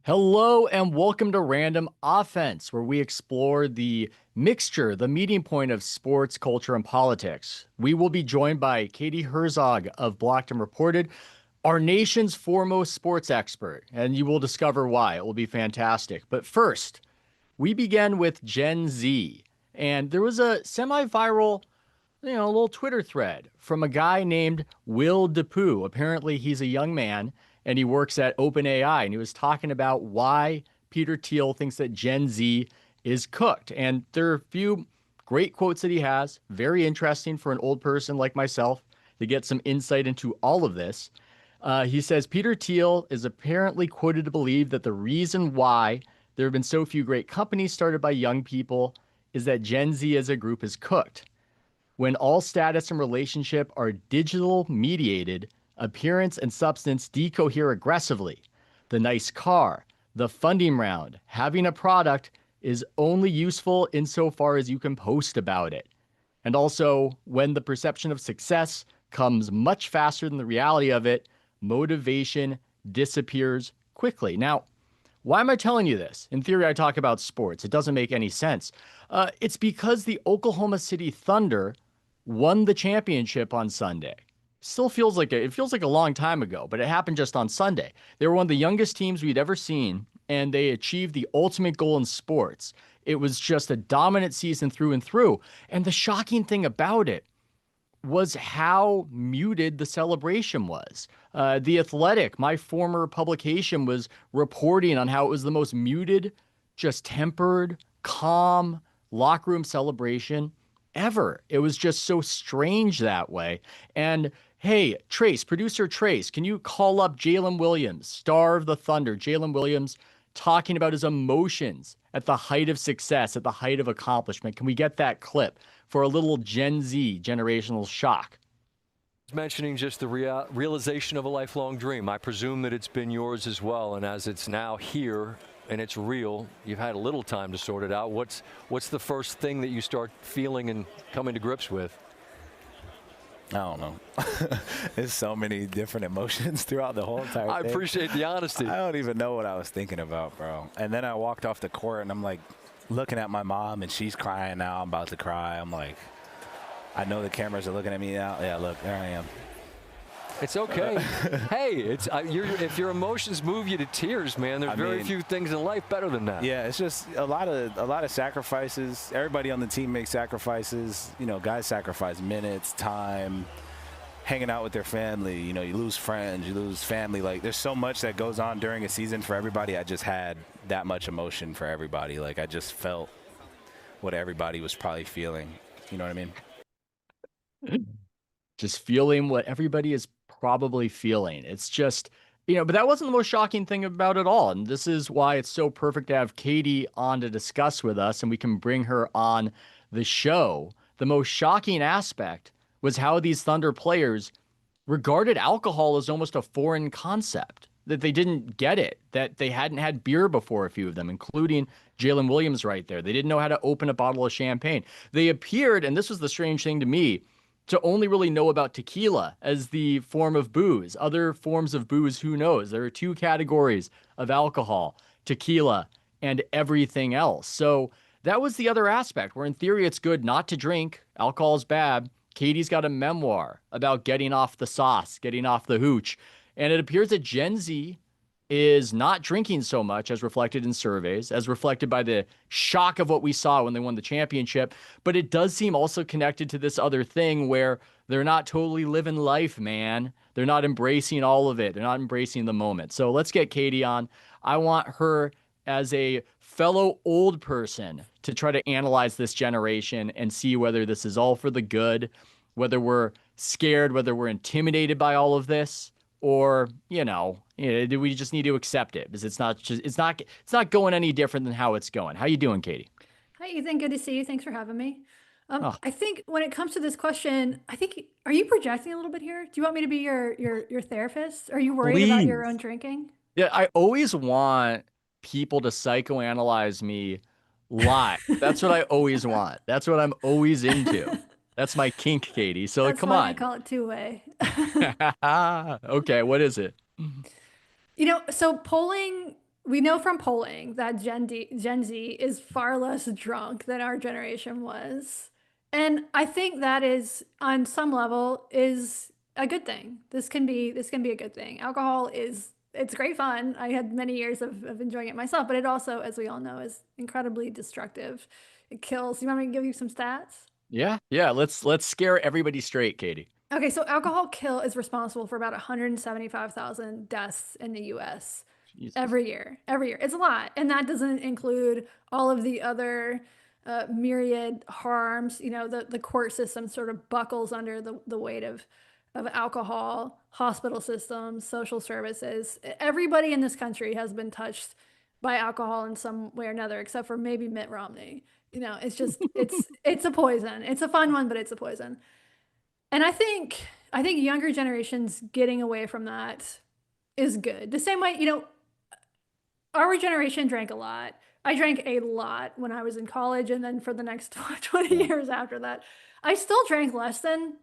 Hello and welcome to Random Offense, where we explore the mixture, the meeting point of sports, culture, and politics. We will be joined by Katie Herzog of Blocked and Reported, our nation's foremost sports expert, and you will discover why. It will be fantastic. But first, we begin with Gen Z, and there was a semi-viral a little Twitter thread from a guy named Will DePoo. Apparently, he's a young man and he works at OpenAI, and he was talking about why Peter Thiel thinks that Gen Z is cooked. And there are a few great quotes that he has, very interesting for an old person like myself to get some insight into all of this. He says Peter Thiel is apparently quoted to believe that the reason why there have been so few great companies started by young people is that Gen Z as a group is cooked. When all status and relationship are digital mediated, appearance and substance decohere aggressively. The nice car, the funding round, having a product is only useful insofar as you can post about it. And also, when the perception of success comes much faster than the reality of it, motivation disappears quickly. Now, why am I telling you this? In theory, I talk about sports. It doesn't make any sense. It's because the Oklahoma City Thunder won the championship on Sunday. Still feels like it feels like a long time ago, but it happened just on Sunday. They were one of the youngest teams we'd ever seen, and they achieved the ultimate goal in sports. It was just a dominant season through and through. And the shocking thing about it was how muted the celebration was. The Athletic, my former publication, was reporting on how it was the most muted, just tempered, calm locker room celebration ever. It was just so strange that way. And hey, producer Trace, can you call up Jalen Williams, star of the Thunder, Jalen Williams, talking about his emotions at the height of success, at the height of accomplishment? Can we get that clip for a little Gen Z generational shock? Mentioning just the realization of a lifelong dream. I presume that it's been yours as well, and as it's now here and it's real, you've had a little time to sort it out. What's the first thing that you start feeling and coming to grips with? I don't know. There's so many different emotions throughout the whole entire thing. I appreciate the honesty. I don't even know what I was thinking about, bro. And then I walked off the court, and I'm like looking at my mom, and she's crying now. I'm about to cry. I'm like, I know the cameras are looking at me now. Yeah, look, there I am. It's okay. Hey, if your emotions move you to tears, man, there's very few things in life better than that. Yeah, it's just a lot of sacrifices. Everybody on the team makes sacrifices. You know, guys sacrifice minutes, time, hanging out with their family. You know, you lose friends, you lose family. Like, there's so much that goes on during a season for everybody. I just had that much emotion for everybody. Like, I just felt what everybody was probably feeling. You know what I mean? Just feeling what everybody is probably feeling. It's just, but that wasn't the most shocking thing about it all. And this is why it's so perfect to have Katie on to discuss with us, and we can bring her on the show. The most shocking aspect was how these Thunder players regarded alcohol as almost a foreign concept, that they didn't get it, that they hadn't had beer before, a few of them, including Jalen Williams right there. They didn't know how to open a bottle of champagne. They appeared, and this was the strange thing to me, to only really know about tequila as the form of booze. Other forms of booze, who knows? There are two categories of alcohol, tequila and everything else. So that was the other aspect, where in theory it's good not to drink. Alcohol is bad. Katie's got a memoir about getting off the sauce, getting off the hooch. And it appears that Gen Z is not drinking so much, as reflected in surveys, as reflected by the shock of what we saw when they won the championship. But it does seem also connected to this other thing where they're not totally living life, man. They're not embracing all of it. They're not embracing the moment. So let's get Katie on. I want her, as a fellow old person, to try to analyze this generation and see whether this is all for the good, whether we're scared, whether we're intimidated by all of this, or, do we just need to accept it? Because it's not going any different than how it's going. How you doing, Katie? Hi, Ethan. Good to see you. Thanks for having me. Oh. I think when it comes to this question, are you projecting a little bit here? Do you want me to be your therapist? Are you worried about your own drinking? Yeah, I always want people to psychoanalyze me live. That's what I always want. That's what I'm always into. That's my kink, Katie. So That's come why on. I call it two-way. Okay, what is it? So polling we know from polling that Gen Z is far less drunk than our generation was. And I think that is, on some level, is a good thing. This can be a good thing. Alcohol is, it's great fun. I had many years of enjoying it myself, but it also, as we all know, is incredibly destructive. It kills. You want me to give you some stats? Yeah, yeah. Let's scare everybody straight, Katie. Okay, so alcohol kill is responsible for about 175,000 deaths in the US Jesus. every year. Every year. It's a lot. And that doesn't include all of the other myriad harms. You know, the court system sort of buckles under the weight of alcohol, hospital systems, social services. Everybody in this country has been touched by alcohol in some way or another, except for maybe Mitt Romney. You know, it's just it's a poison. It's a fun one, but it's a poison. And I think younger generations getting away from that is good. The same way, you know, our generation drank a lot. I drank a lot when I was in college, and then for the next 20 Yeah. years after that. I still drank less than,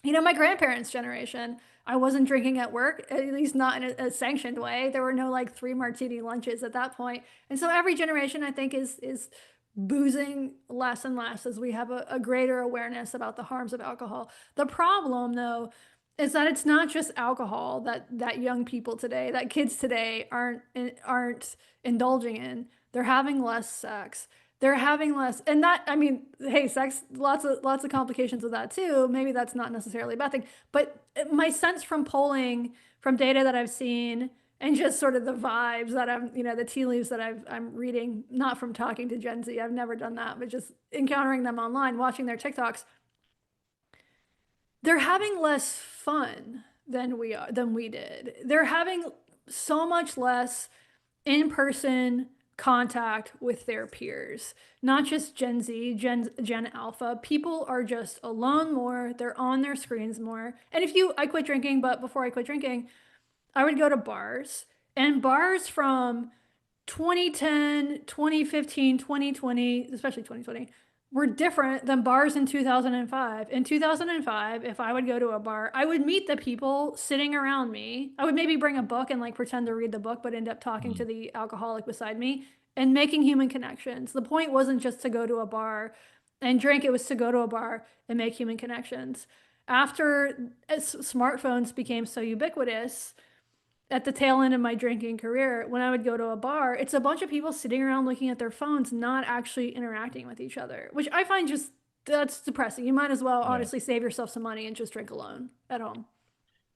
you know, my grandparents' generation. I wasn't drinking at work, at least not in a sanctioned way. There were no like 3 martini lunches at that point. And so every generation, I think, is boozing less and less as we have a greater awareness about the harms of alcohol. The problem, though, is that it's not just alcohol that young people today, that kids today aren't indulging in. They're having less sex. They're having less, and that, I mean, hey, sex, lots of complications with that too. Maybe that's not necessarily a bad thing, but my sense from polling, from data that I've seen, and just sort of the vibes that the tea leaves that I'm reading, not from talking to Gen Z. I've never done that, but just encountering them online, watching their TikToks. They're having less fun than we did. They're having so much less in-person contact with their peers. Not just Gen Z, Gen Alpha. People are just alone more. They're on their screens more. And I quit drinking, but before I quit drinking, I would go to bars, and bars from 2010, 2015, 2020, especially 2020, were different than bars in 2005. In 2005, if I would go to a bar, I would meet the people sitting around me. I would maybe bring a book and like pretend to read the book, but end up talking to Mm. the alcoholic beside me and making human connections. The point wasn't just to go to a bar and drink, it was to go to a bar and make human connections. After smartphones became so ubiquitous, at the tail end of my drinking career, when I would go to a bar, it's a bunch of people sitting around looking at their phones, not actually interacting with each other, which I find just, that's depressing. You might as well Yeah. honestly save yourself some money and just drink alone at home.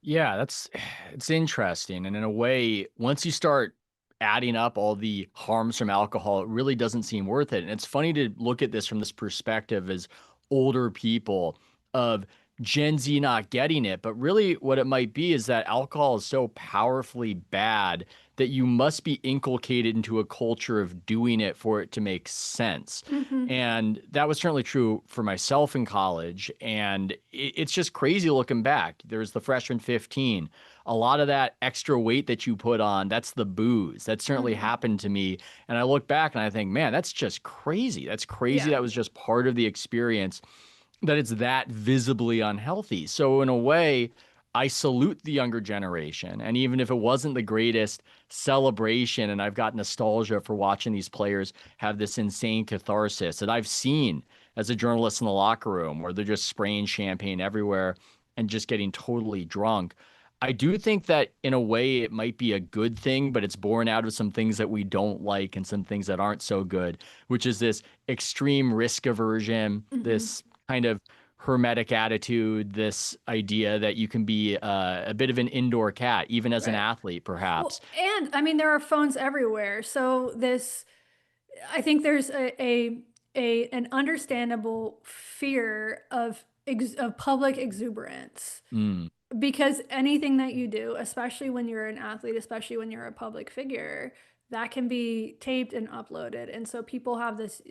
Yeah, it's interesting. And in a way, once you start adding up all the harms from alcohol, it really doesn't seem worth it. And it's funny to look at this from this perspective as older people of Gen Z not getting it. But really, what it might be is that alcohol is so powerfully bad that you must be inculcated into a culture of doing it for it to make sense. Mm-hmm. And that was certainly true for myself in college. And it's just crazy looking back. There's the freshman 15. A lot of that extra weight that you put on, that's the booze. That certainly Mm-hmm. happened to me. And I look back and I think, man, that's just crazy. That's crazy. Yeah. That was just part of the experience, that it's that visibly unhealthy. So in a way, I salute the younger generation. And even if it wasn't the greatest celebration, and I've got nostalgia for watching these players have this insane catharsis that I've seen as a journalist in the locker room where they're just spraying champagne everywhere and just getting totally drunk. I do think that in a way it might be a good thing, but it's born out of some things that we don't like and some things that aren't so good, which is this extreme risk aversion, Mm-hmm. this kind of hermetic attitude, this idea that you can be a bit of an indoor cat, even as an Right. athlete, perhaps. Well, and I mean, there are phones everywhere. So I think there's an understandable fear of public exuberance, Mm, because anything that you do, especially when you're an athlete, especially when you're a public figure, that can be taped and uploaded. And so people have this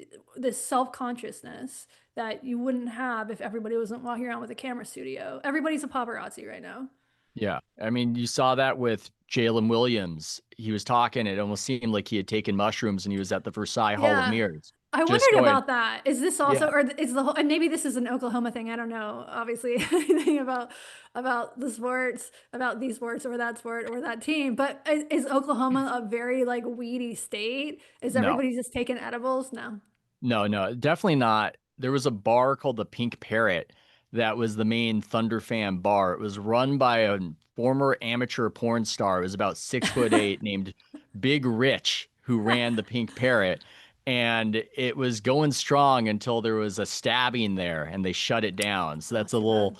self-consciousness that you wouldn't have if everybody wasn't walking around with a camera studio. Everybody's a paparazzi right now. Yeah. I mean, you saw that with Jalen Williams. He was talking, it almost seemed like he had taken mushrooms and he was at the Versailles Hall of Yeah. Mirrors. I Just wondered going, about that. Is this also, yeah, or is the whole, and maybe this is an Oklahoma thing. I don't know, obviously, anything about the sports, about these sports or that team. But is Oklahoma a very like weedy state? Is no, everybody just taking edibles? No. no, definitely not. There was a bar called the Pink Parrot that was the main Thunder Fan bar. It was run by a former amateur porn star. It was about 6'8", named Big Rich, who ran the Pink Parrot. And it was going strong until there was a stabbing there and they shut it down. So Oh, that's a too bad. little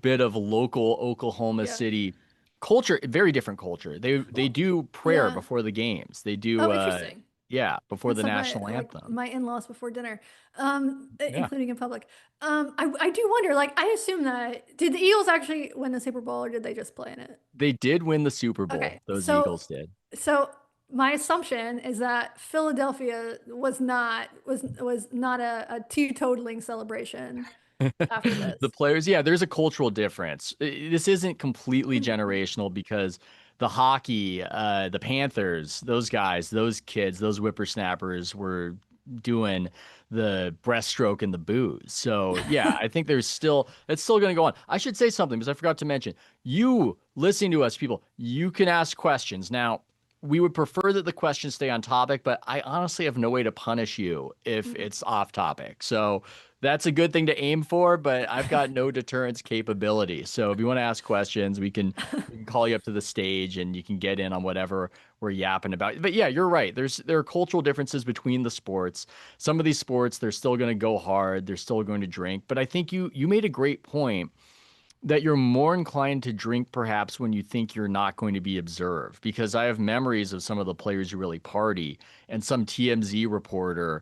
bit of local Oklahoma Yeah. City culture, very different culture. They Well, do prayer yeah. before the games. They do Oh, interesting. yeah, before That's the like my national anthem. in-laws before dinner, Yeah. including in public. I do wonder. Like, I assume that did the Eagles actually win the Super Bowl, or did they just play in it? They did win the Super Okay, Bowl. Those Eagles did. so my assumption is that Philadelphia was not a teetotaling celebration after The this. players, yeah, there's a cultural difference. This isn't completely generational because the hockey, the Panthers, those guys, those kids, those whippersnappers were doing the breaststroke and the booze. So yeah, I think it's still going to go on. I should say something because I forgot to mention, you listening to us, people, you can ask questions. Now, we would prefer that the questions stay on topic, but I honestly have no way to punish you if Mhm. it's off topic. So that's a good thing to aim for, but I've got no deterrence capability. So if you want to ask questions, we can call you up to the stage and you can get in on whatever we're yapping about. But yeah, you're right. There are cultural differences between the sports. Some of these sports, they're still going to go hard, they're still going to drink. But I think you made a great point that you're more inclined to drink perhaps when you think you're not going to be observed. Because I have memories of some of the players who really party, and some TMZ reporter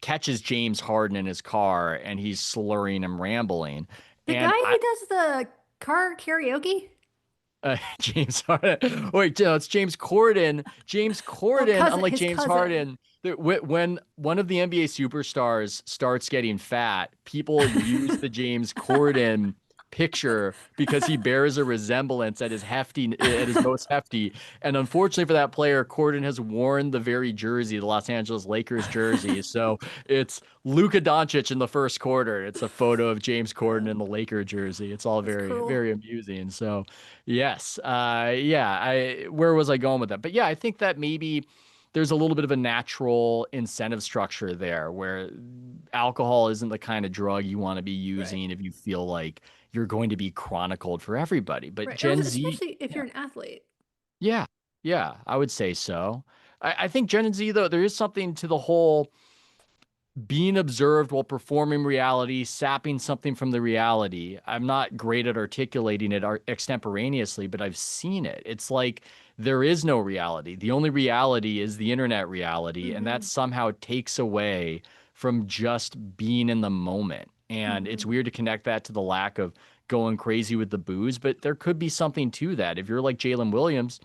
catches James Harden in his car and he's slurring and rambling. The guy And who does the car karaoke? James Harden, wait, no, it's James Corden. James Oh, Corden, unlike his James cousin. Harden, when one of the NBA superstars starts getting fat, people use the James Corden picture because he bears a resemblance at his most hefty. And unfortunately for that player, Corden has worn the very jersey, the Los Angeles Lakers jersey. So it's Luka Doncic in the first quarter. It's a photo of James Corden in the Laker jersey. It's all That's very, cruel. very amusing. So yes, yeah. Where was I going with that? But yeah, I think that maybe there's a little bit of a natural incentive structure there where alcohol isn't the kind of drug you want to be Right. using if you feel like you're going to be chronicled for everybody. But Right. Gen Z, Especially if yeah, you're an athlete. yeah, yeah, I would say so. I think Gen Z, though, there is something to the whole being observed while performing reality, sapping something from the reality. I'm not great at articulating it extemporaneously, but I've seen it. It's like there is no reality. The only reality is the internet reality, and that Hmm. somehow takes away from just being in the moment. And it's Hmm. weird to connect that to the lack of going crazy with the booze, but there could be something to that. If you're like Jalen Williams,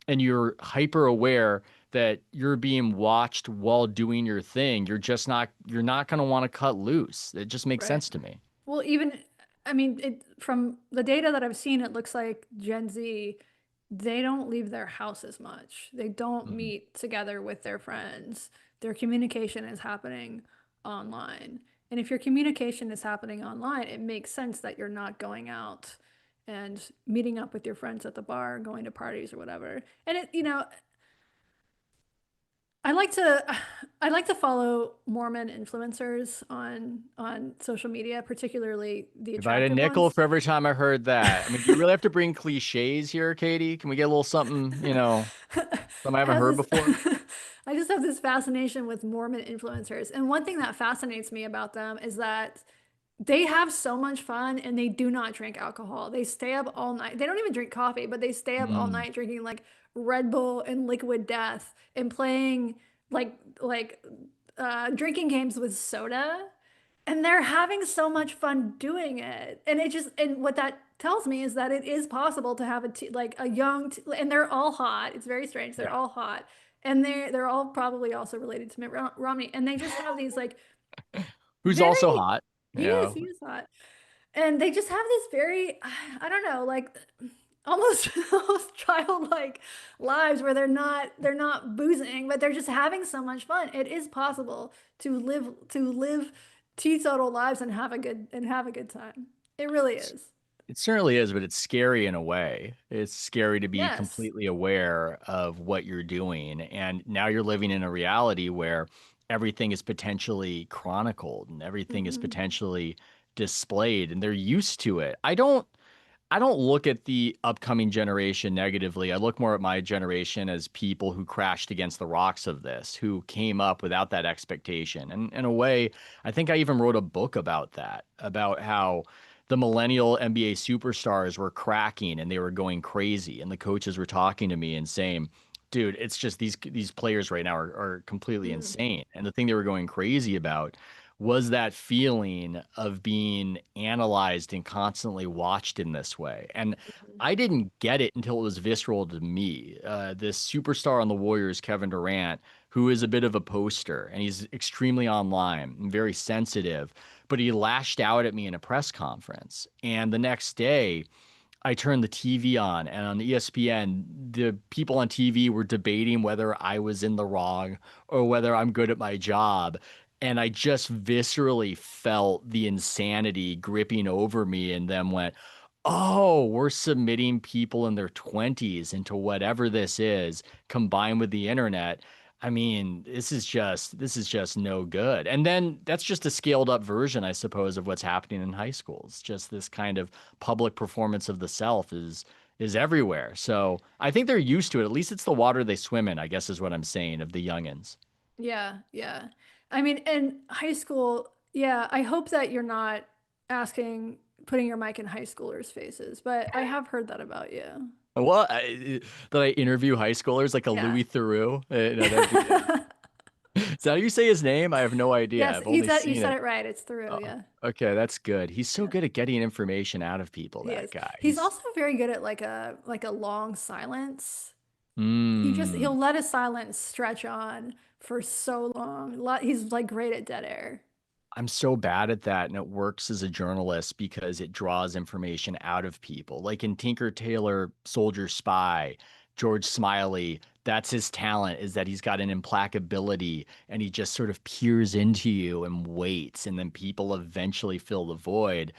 and you're hyper aware that you're being watched while doing your thing, you're not going to want to cut loose. It just makes Right. sense to me. Well, even, I mean, from the data that I've seen, it looks like Gen Z, they don't leave their house as much. They don't Mhm. meet together with their friends. Their communication is happening online. And if your communication is happening online, it makes sense that you're not going out and meeting up with your friends at the bar, going to parties or whatever. And I like to I like to follow Mormon influencers on social media, particularly the If I had a attractive nickel ones. for every time I heard that, I mean, do you really have to bring cliches here, Katie? Can we get a little something, something I I haven't have heard this before? I just have this fascination with Mormon influencers. And one thing that fascinates me about them is that they have so much fun and they do not drink alcohol. They stay up all night. They don't even drink coffee, but they stay up all Mm, night drinking like Red Bull and Liquid Death and playing like drinking games with soda. And they're having so much fun doing it. And what that tells me is that it is possible to have like a and they're all hot. It's very strange. They're yeah. all hot. And they're all probably also related to Mitt Romney. And they just have these like Who's also very, hot? he is hot. And they just have this very, I don't know, like almost almost childlike lives where they're not boozing, but they're just having so much fun. It is possible to live teetotal lives and have a good time. It really is. It certainly is, but it's scary in a way. It's scary to be Yes. completely aware of what you're doing. And now you're living in a reality where everything is potentially chronicled and everything is Hmm. potentially displayed and they're used to it. I don't look at the upcoming generation negatively. I look more at my generation as people who crashed against the rocks of this, who came up without that expectation. And in a way, I think I even wrote a book about that, about how the millennial NBA superstars were cracking and they were going crazy. And the coaches were talking to me and saying, dude, it's just these players right now are completely Hmm. insane. And the thing they were going crazy about was that feeling of being analyzed and constantly watched in this way. And I didn't get it until it was visceral to me. This superstar on the Warriors, Kevin Durant, who is a bit of a poster and he's extremely online and very sensitive, but he lashed out at me in a press conference. And the next day, I turned the TV on, and on ESPN, the people on TV were debating whether I was in the wrong or whether I'm good at my job. And I just viscerally felt the insanity gripping over me, and then went, oh, we're submitting people in their 20s into whatever this is, combined with the internet. I mean, this is just no good. And then that's just a scaled up version, I suppose, of what's happening in high schools. Just this kind of public performance of the self is everywhere. So I think they're used to it. At least it's the water they swim in, I guess is what I'm saying of the youngins. Yeah, yeah. I mean, in high school, yeah, I hope that you're not putting your mic in high schoolers' faces, but I have heard that about you. Well, that I interview high schoolers like a Yeah. Louis Theroux. No, that'd be. Is that how you say his name? I have no idea. Yes, I've you only said you seen said it. it right. It's through, Oh, yeah. okay, that's good. He's so Yeah. good at getting information out of people, He that is. guy. He's also very good at like a long silence. Mm, He'll let a silence stretch on for so long. He's like great at dead air. I'm so bad at that, and it works as a journalist because it draws information out of people. Like in Tinker Tailor Soldier Spy, George Smiley, that's his talent, is that he's got an implacability and he just sort of peers into you and waits, and then people eventually fill the void.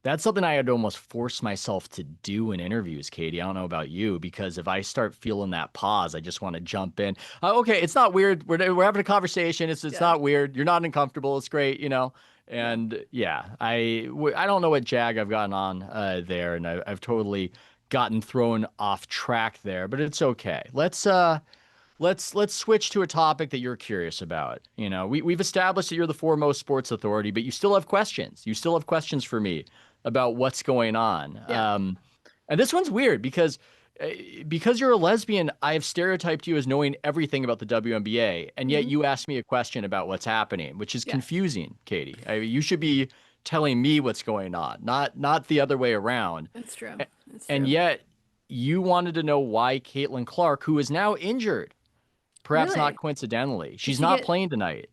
That's something I had to almost force myself to do in interviews, Katie. I don't know about you, because if I start feeling that pause, I just want to jump in. Okay, it's not weird. We're having a conversation. It's Yeah. not weird. You're not uncomfortable. It's great, you know. Yeah. And yeah, I don't know what jag I've gotten on there, and I've totally gotten thrown off track there, but it's okay. Let's switch to a topic that you're curious about. You know, we've established that you're the foremost sports authority, but you still have questions. You still have questions for me about what's going on. Yeah. And this one's weird because you're a lesbian, I have stereotyped you as knowing everything about the WNBA, and yet Hmm. you asked me a question about what's happening, which is Yeah. confusing, Katie. You should be telling me what's going on, not the other way around. That's true. A- That's And true. yet you wanted to know why Caitlin Clark, who is now injured, perhaps not Really? coincidentally. Did She's she not get playing tonight.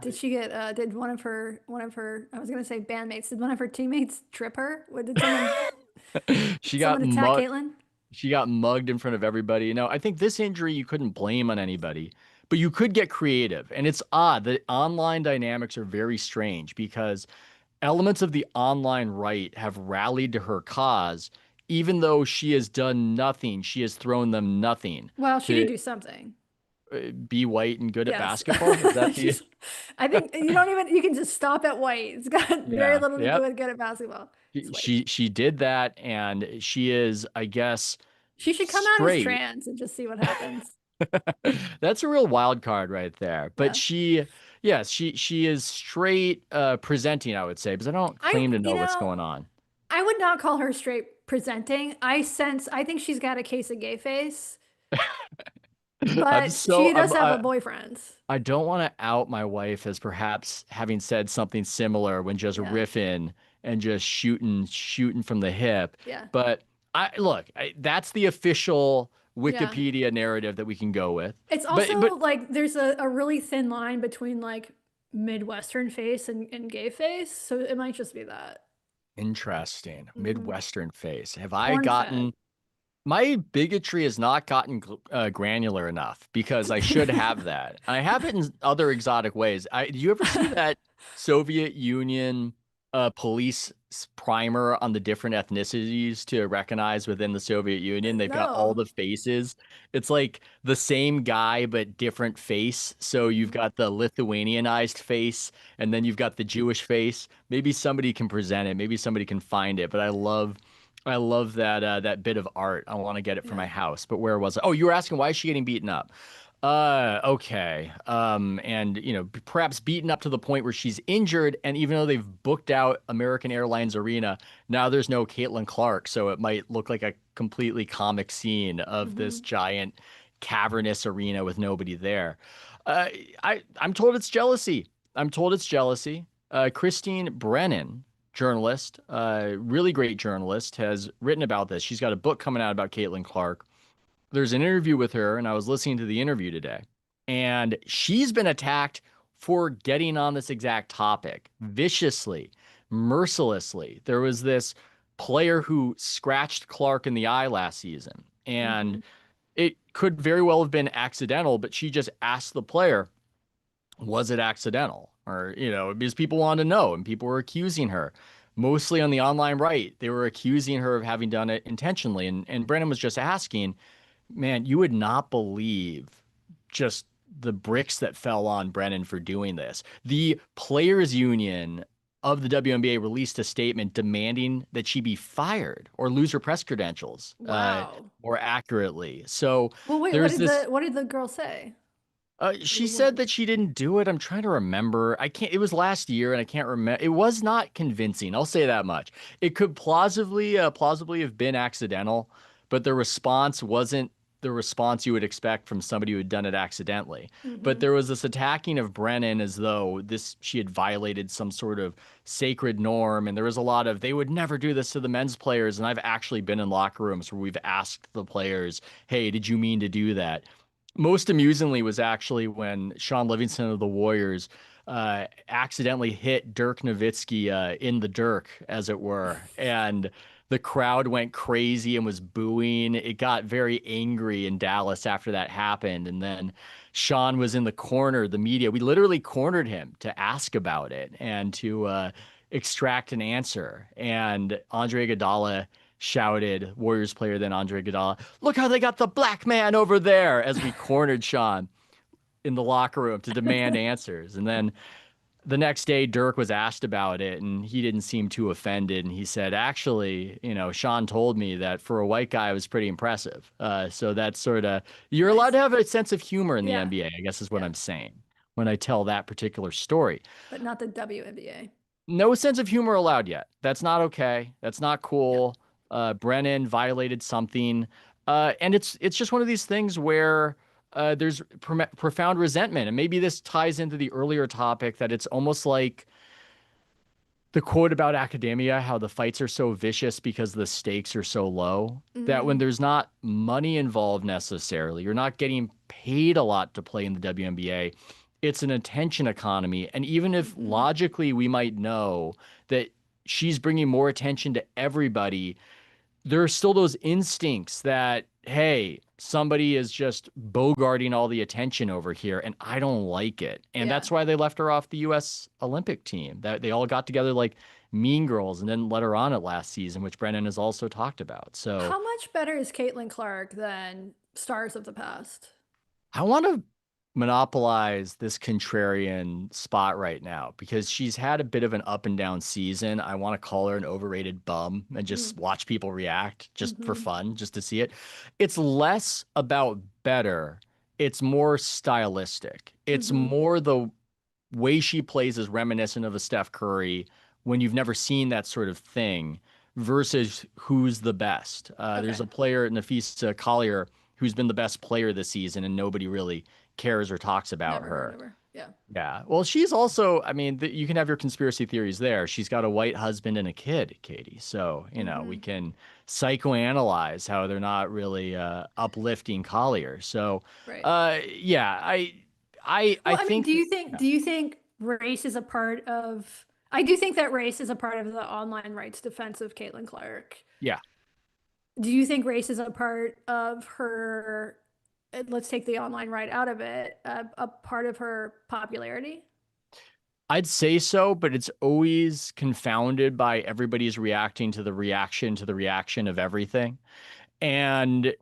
did she get did one of her I was gonna say bandmates, did one of her teammates trip her? What did someone She got someone attack mugged. Caitlin? She got mugged in front of everybody. I think this injury you couldn't blame on anybody, but you could get creative. And it's odd that online dynamics are very strange because elements of the online right have rallied to her cause, even though she has done nothing. She has thrown them nothing Well, she did to do something. be white and good at Yes. basketball. Is that the? She's I think you can just stop at white. It's got very Yeah. little to do Yep. with good at basketball. It's white. She did that, and she is, I guess, She should come out as straight. trans and just see what happens. That's a real wild card right there. But Yeah. yes, she is straight presenting, I would say, because I don't I, claim to you know what's know, going on. I would not call her straight presenting. I think she's got a case of gay face, I'm but so she does have a boyfriend. I don't want to out my wife as perhaps having said something similar when just Yeah. riffing and just shooting from the hip. Yeah. But that's the official Yeah. Wikipedia narrative that we can go with. It's But also but like there's a really thin line between like Midwestern face and gay face. So it might just be that. interesting. Hmm. Midwestern face. Have I Corn gotten fed. My bigotry has not gotten granular enough because I should have that. I have it in other exotic ways. Do you ever see that Soviet Union police primer on the different ethnicities to recognize within the Soviet Union? They've got all No. the faces. It's like the same guy but different face. So you've got the Lithuanianized face, and then you've got the Jewish face. Maybe somebody can present it. Maybe somebody can find it. But I love that that bit of art. I want to get it for my Yeah. house. But where was I? Oh, you were asking why is she getting beaten up? Okay. And perhaps beaten up to the point where she's injured, and even though they've booked out American Airlines Arena, now there's no Caitlin Clark, so it might look like a completely comic scene of this giant cavernous arena with nobody there. Uh, I'm told it's jealousy. I'm told it's jealousy. Christine Brennan, journalist, really great journalist, has written about this. She's got a book coming out about Caitlin Clark. There's an interview with her, and I was listening to the interview today, and she's been attacked for getting on this exact topic viciously, mercilessly. There was this player who scratched Clark in the eye last season, Hmm. and it could very well have been accidental, but she just asked the player, was it accidental? Or, because people wanted to know and people were accusing her. Mostly on the online right, they were accusing her of having done it intentionally. And Brennan was just asking, man, you would not believe just the bricks that fell on Brennan for doing this. The players union of the WNBA released a statement demanding that she be fired or lose her press credentials, Wow. more accurately. So Well, wait, there's this. what did the girl say? She The said woman. that she didn't do it. I'm trying to remember. I can't, it was last year and I can't remember. It was not convincing. I'll say that much. It could plausibly have been accidental, but the response wasn't the response you would expect from somebody who had done it accidentally. But Hmm. there was this attacking of Brennan as though she had violated some sort of sacred norm. And there was a lot of, they would never do this to the men's players. And I've actually been in locker rooms where we've asked the players, hey, did you mean to do that? Most amusingly was actually when Sean Livingston of the Warriors accidentally hit Dirk Nowitzki in the Dirk, as it were, and the crowd went crazy and was booing. It got very angry in Dallas after that happened, and then Sean was in the corner. The media, we literally cornered him to ask about it and to extract an answer. And Andre Iguodala shouted, Warriors player then Andre Iguodala, look how they got the black man over there, as we cornered Sean in the locker room to demand answers. And then the next day, Dirk was asked about it, and he didn't seem too offended. And he said, actually, Sean told me that for a white guy, it was pretty impressive. So that's sort of, you're allowed Nice. to have a sense of humor in the Yeah. NBA, I guess is what Yeah. I'm saying when I tell that particular story. But not the WNBA. No sense of humor allowed yet. That's not okay. That's not Yeah. cool. Brennan violated something, and it's just one of these things where there's profound resentment, and maybe this ties into the earlier topic that it's almost like the quote about academia, how the fights are so vicious because the stakes are so low, that when Hmm. there's not money involved necessarily, you're not getting paid a lot to play in the WNBA. It's an attention economy. And even if Hmm. logically we might know that she's bringing more attention to everybody, there are still those instincts that, hey, somebody is just bogarting all the attention over here, and I don't like it. And Yeah. that's why they left her off the U.S. Olympic team. That they all got together like mean girls and then let her on it last season, which Brennan has also talked about. So How much better is Caitlin Clark than stars of the past? I want to monopolize this contrarian spot right now because she's had a bit of an up and down season. I want to call her an overrated bum and just watch people react just for Mm-hmm. fun, just to see it. It's less about better, it's more stylistic. It's Mm-hmm. more the way she plays is reminiscent of a Steph Curry when you've never seen that sort of thing versus who's the best. There's Okay. a player, Nafisa Collier, who's been the best player this season, and nobody really cares or talks about Never heard her. of her. Yeah. Yeah. Well, she's also, I mean, you can have your conspiracy theories there. She's got a white husband and a kid, Katie. So, we Mm-hmm. can psychoanalyze how they're not really uplifting Collier. So, Right. yeah, I Well, I mean, think, yeah. do you think race is a part of I do think that race is a part of the online rights defense of Caitlin Clark. Yeah. Do you think race is a part of her, let's take the online right out of it, a part of her popularity? I'd say so, but it's always confounded by everybody's reacting to the reaction of everything. And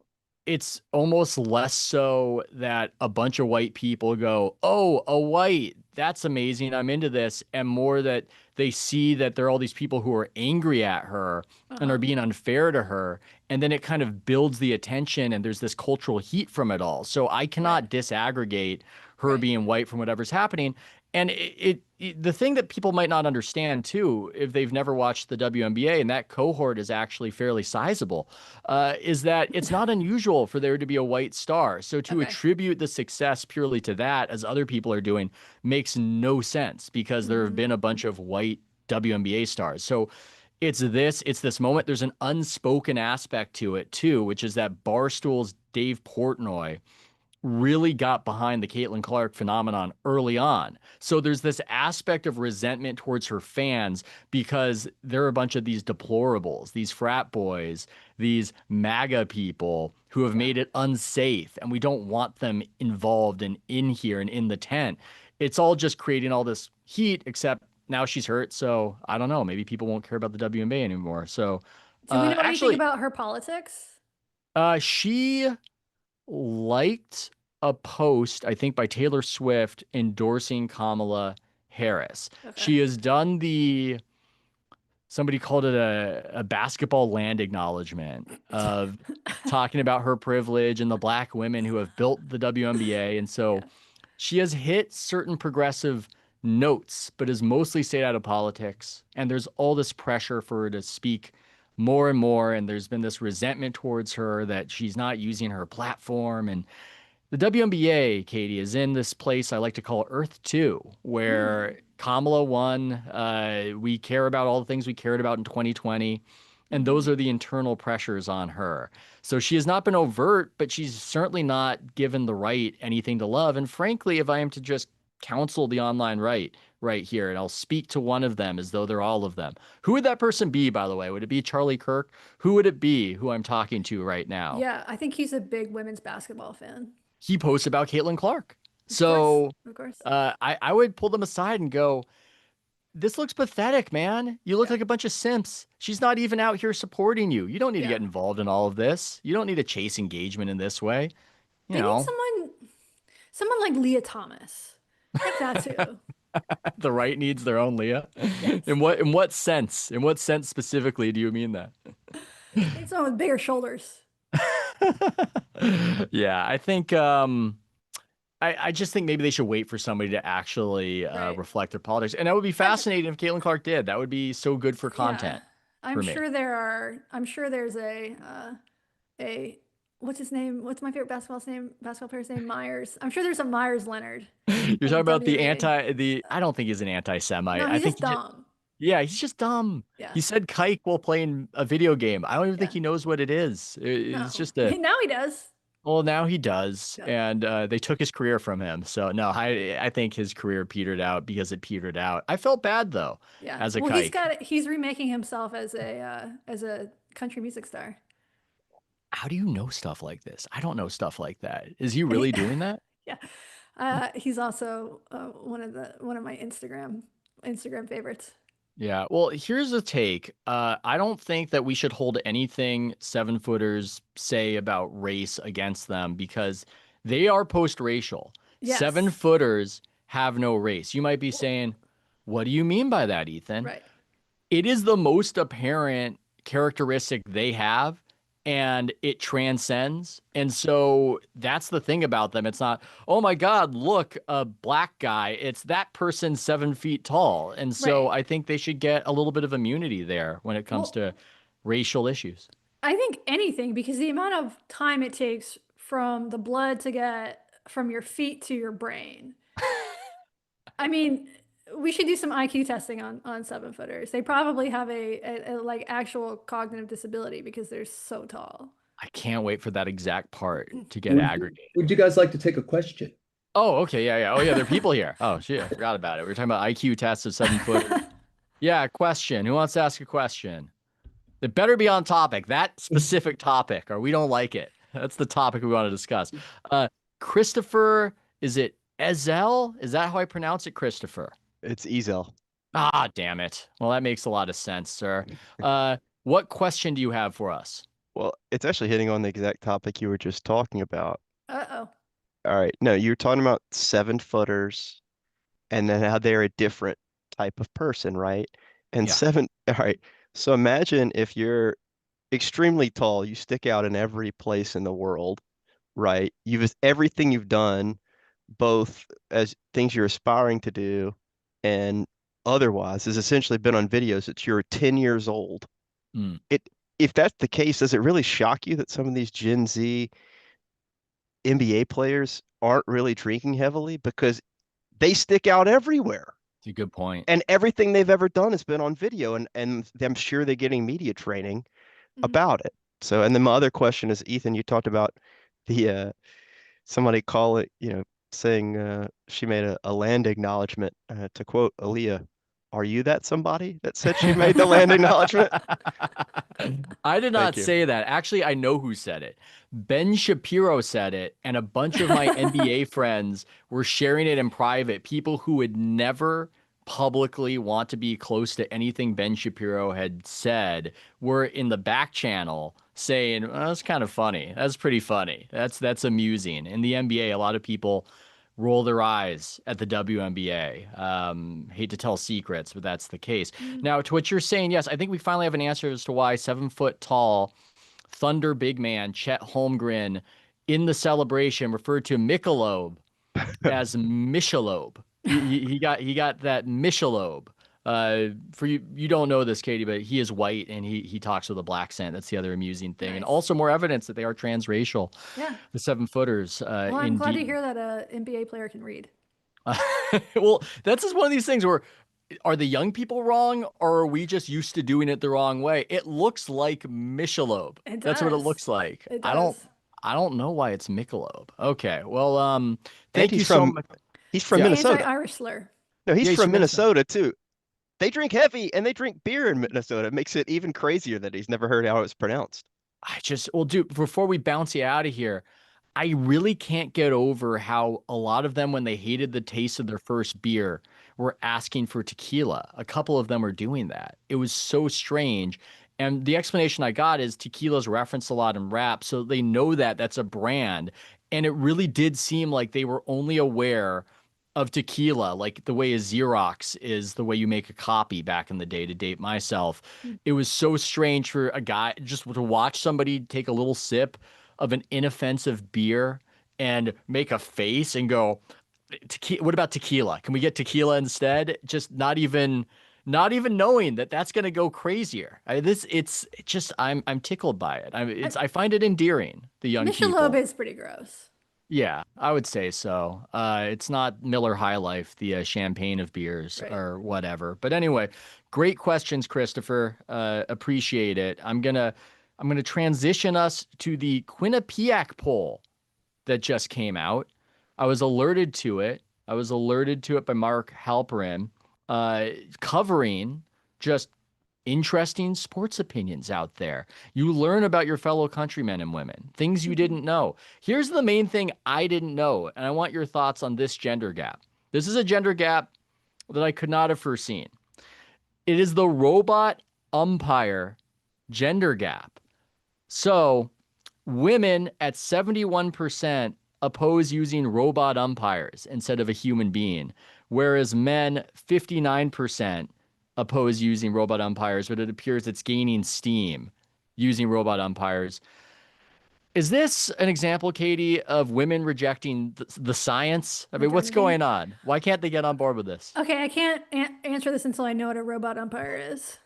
it's almost less so that a bunch of white people go, "Oh, a white, that's amazing. I'm into this." And more that they see that there are all these people who are angry at her and are Uh-huh. being unfair to her. And then it kind of builds the attention and there's this cultural heat from it all. So I Right. cannot disaggregate her Right. being white from whatever's happening. And the thing that people might not understand too, if they've never watched the WNBA, and that cohort is actually fairly sizable, is that it's not unusual for there to be a white star. So to Okay. attribute the success purely to that, as other people are doing, makes no sense because there have Hmm. been a bunch of white WNBA stars. So it's this moment. There's an unspoken aspect to it too, which is that Barstool's Dave Portnoy really got behind the Caitlin Clark phenomenon early on. So there's this aspect of resentment towards her fans because there are a bunch of these deplorables, these frat boys, these MAGA people who have Yeah. made it unsafe, and we don't want them involved and in here and in the tent. It's all just creating all this heat, except now she's hurt. So I don't know. Maybe people won't care about the WNBA anymore. So Do we know anything actually, about her politics? she liked a post, I think, by Taylor Swift endorsing Kamala Harris. Okay. She has done somebody called it a basketball land acknowledgement of talking about her privilege and the black women who have built the WNBA. And so Yeah. she has hit certain progressive notes, but has mostly stayed out of politics. And there's all this pressure for her to speak more and more. And there's been this resentment towards her that she's not using her platform. And the WNBA, Katie, is in this place I like to call Earth 2, Mm. where Kamala won. We care about all the things we cared about in 2020. And those Hmm. are the internal pressures on her. So she has not been overt, but she's certainly not given the right anything to love. And frankly, if I am to just counsel the online right here, and I'll speak to one of them as though they're all of them. Who would that person be, by the way? Would it be Charlie Kirk? Who would it be who I'm talking to right now? Yeah, I think he's a big women's basketball fan. He posts about Caitlin Clark. Of course. So Of course. I would pull them aside and go, this looks pathetic, man. You look Yeah. like a bunch of simps. She's not even out here supporting you. You don't need to Yeah. get involved in all of this. You don't need to chase engagement in this way. You They need know, someone like Leah Thomas. Like that too. the right needs their own Leah. Yes. In what sense? In what sense specifically do you mean that? They need someone with bigger shoulders. Yeah, I think I just think maybe they should wait for somebody to actually Right. reflect their politics. And that would be I'm, fascinating if Caitlin Clark did. That would be so good for yeah. content I'm for me. sure I'm sure there's a what's his name? What's my favorite basketball player's name? Myers. I'm sure there's a Myers Leonard You're of talking the about WNBA. I don't think he's an anti-Semite. No, I he's think just dumb. yeah, he's just dumb. Yeah. He said kike while playing a video game. I don't even think Yeah. he knows what it is. It's No. just a, Now he does. well, now he does. Yeah. And they took his career from him. So no, I think his career petered out because it petered out. I felt bad though, Yeah. as a Well, kike. he's remaking himself as a country music star. How do you know stuff like this? I don't know stuff like that. Is he He- really doing that? yeah. He's also one of my Instagram favorites. Yeah. Well, here's a take. I don't think that we should hold anything 7-footers say about race against them because they are post-racial. Yes. 7-footers have no race. You might be saying, what do you mean by that, Ethan? Right. It is the most apparent characteristic they have, and it transcends. And so that's the thing about them. It's not, oh my God, look, a black guy. It's that person 7 feet tall. And so Right. I think they should get a little bit of immunity there when it comes Well, to racial issues. I think anything because the amount of time it takes from the blood to get from your feet to your brain. I mean, we should do some IQ testing on 7-footers. They probably have a like actual cognitive disability because they're so tall. I can't wait for that exact part to get Would aggregated. would you guys like to take a question? Oh, okay. Yeah, yeah. Oh, yeah. There are people here. Oh, shit. I forgot about it. We were talking about IQ tests of 7 foot. Yeah, question. Who wants to ask a question? It better be on topic, that specific topic, or we don't like it. That's the topic we want to discuss. Christopher, is it Ezel? Is that how I pronounce it, Christopher? It's Ezel. Ah, damn it. Well, that makes a lot of sense, sir. What question do you have for us? Well, it's actually hitting on the exact topic you were just talking about. Uh-oh. All right. No, you were talking about 7-footers and then how they're a different type of person, right? And Yeah. all right. So imagine if you're extremely tall, you stick out in every place in the world, right? Everything you've done, both as things you're aspiring to do and otherwise, has essentially been on videos that you're 10 years old. Mm. If that's the case, does it really shock you that some of these Gen Z NBA players aren't really drinking heavily because they stick out everywhere? It's a good point. And everything they've ever done has been on video, and I'm sure they're getting media training about it. So, and then my other question is, Ethan, you talked about the somebody call it, saying she made a land acknowledgement. To quote Aaliyah, "Are you that somebody that said she made the land acknowledgement?" I did not Thank you. say that. Actually, I know who said it. Ben Shapiro said it, and a bunch of my NBA friends were sharing it in private. People who would never publicly want to be close to anything Ben Shapiro had said were in the back channel saying, well, that's kind of funny. That's pretty funny. That's amusing. In the NBA, a lot of people roll their eyes at the WNBA. Hate to tell secrets, but that's the case. Now, to what you're saying, yes, I think we finally have an answer as to why 7-foot tall Thunder big man Chet Holmgren in the celebration referred to Michelob as Michelob. He got that Michelob. For you don't know this, Katie, but he is white and he talks with a black accent. That's the other amusing thing, and also more evidence that they are transracial. Yeah. The 7-footers. Well, I'm glad to hear that a NBA player can read. Well, that's just one of these things where are the young people wrong, or are we just used to doing it the wrong way? It looks like Michelob. It That's what it does. looks like. It I does. don't know why it's Michelob. Okay. Well, thank And you he's so from much. he's from Yeah. Minnesota. Anti-Irish slur. No, he's Yeah, he's from from Minnesota. Minnesota too. They drink heavy and they drink beer in Minnesota. It makes it even crazier that he's never heard how it's pronounced. Well, dude, before we bounce you out of here, I really can't get over how a lot of them, when they hated the taste of their first beer, were asking for tequila. A couple of them were doing that. It was so strange. And the explanation I got is tequila's referenced a lot in rap, so they know that that's a brand. And it really did seem like they were only aware of tequila, like the way a Xerox is the way you make a copy back in the day, to date myself. It was so strange for a guy just to watch somebody take a little sip of an inoffensive beer and make a face and go, what about tequila? Can we get tequila instead? Just not even knowing that that's going to go crazier. I'm tickled by it. I find it endearing, the young people. Michelob is pretty gross. Yeah, I would say so. It's not Miller High Life, the champagne of beers or whatever. But anyway, great questions, Christopher. Appreciate it. I'm gonna transition us to the Quinnipiac poll that just came out. I was alerted to it. By Mark Halperin, covering just interesting sports opinions out there. You learn about your fellow countrymen and women, things you didn't know. Here's the main thing I didn't know, and I want your thoughts on this gender gap. This is a gender gap that I could not have foreseen. It is the robot umpire gender gap. So women at 71% oppose using robot umpires instead of a human being, whereas men, 59%, oppose using robot umpires, but it appears it's gaining steam using robot umpires. Is this an example, Katie, of women rejecting the science? I mean, what's going on? Why can't they get on board with this? Okay, I can't answer this until I know what a robot umpire is.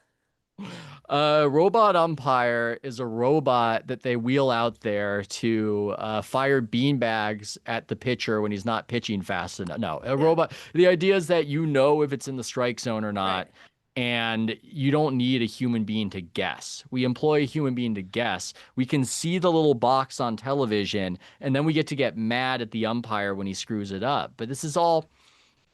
A robot umpire is a robot that they wheel out there to fire beanbags at the pitcher when he's not pitching fast enough. No, robot. The idea is that you know if it's in the strike zone or not. Right. And you don't need a human being to guess. We employ a human being to guess. We can see the little box on television, and then we get mad at the umpire when he screws it up. But this is all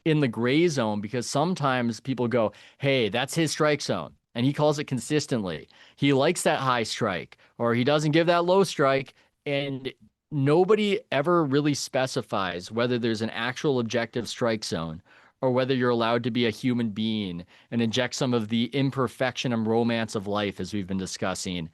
in the gray zone because sometimes people go, hey, that's his strike zone. and he calls it consistently. He likes that high strike, or he doesn't give that low strike, and nobody ever really specifies whether there's an actual objective strike zone or whether you're allowed to be a human being and inject some of the imperfection and romance of life, as we've been discussing.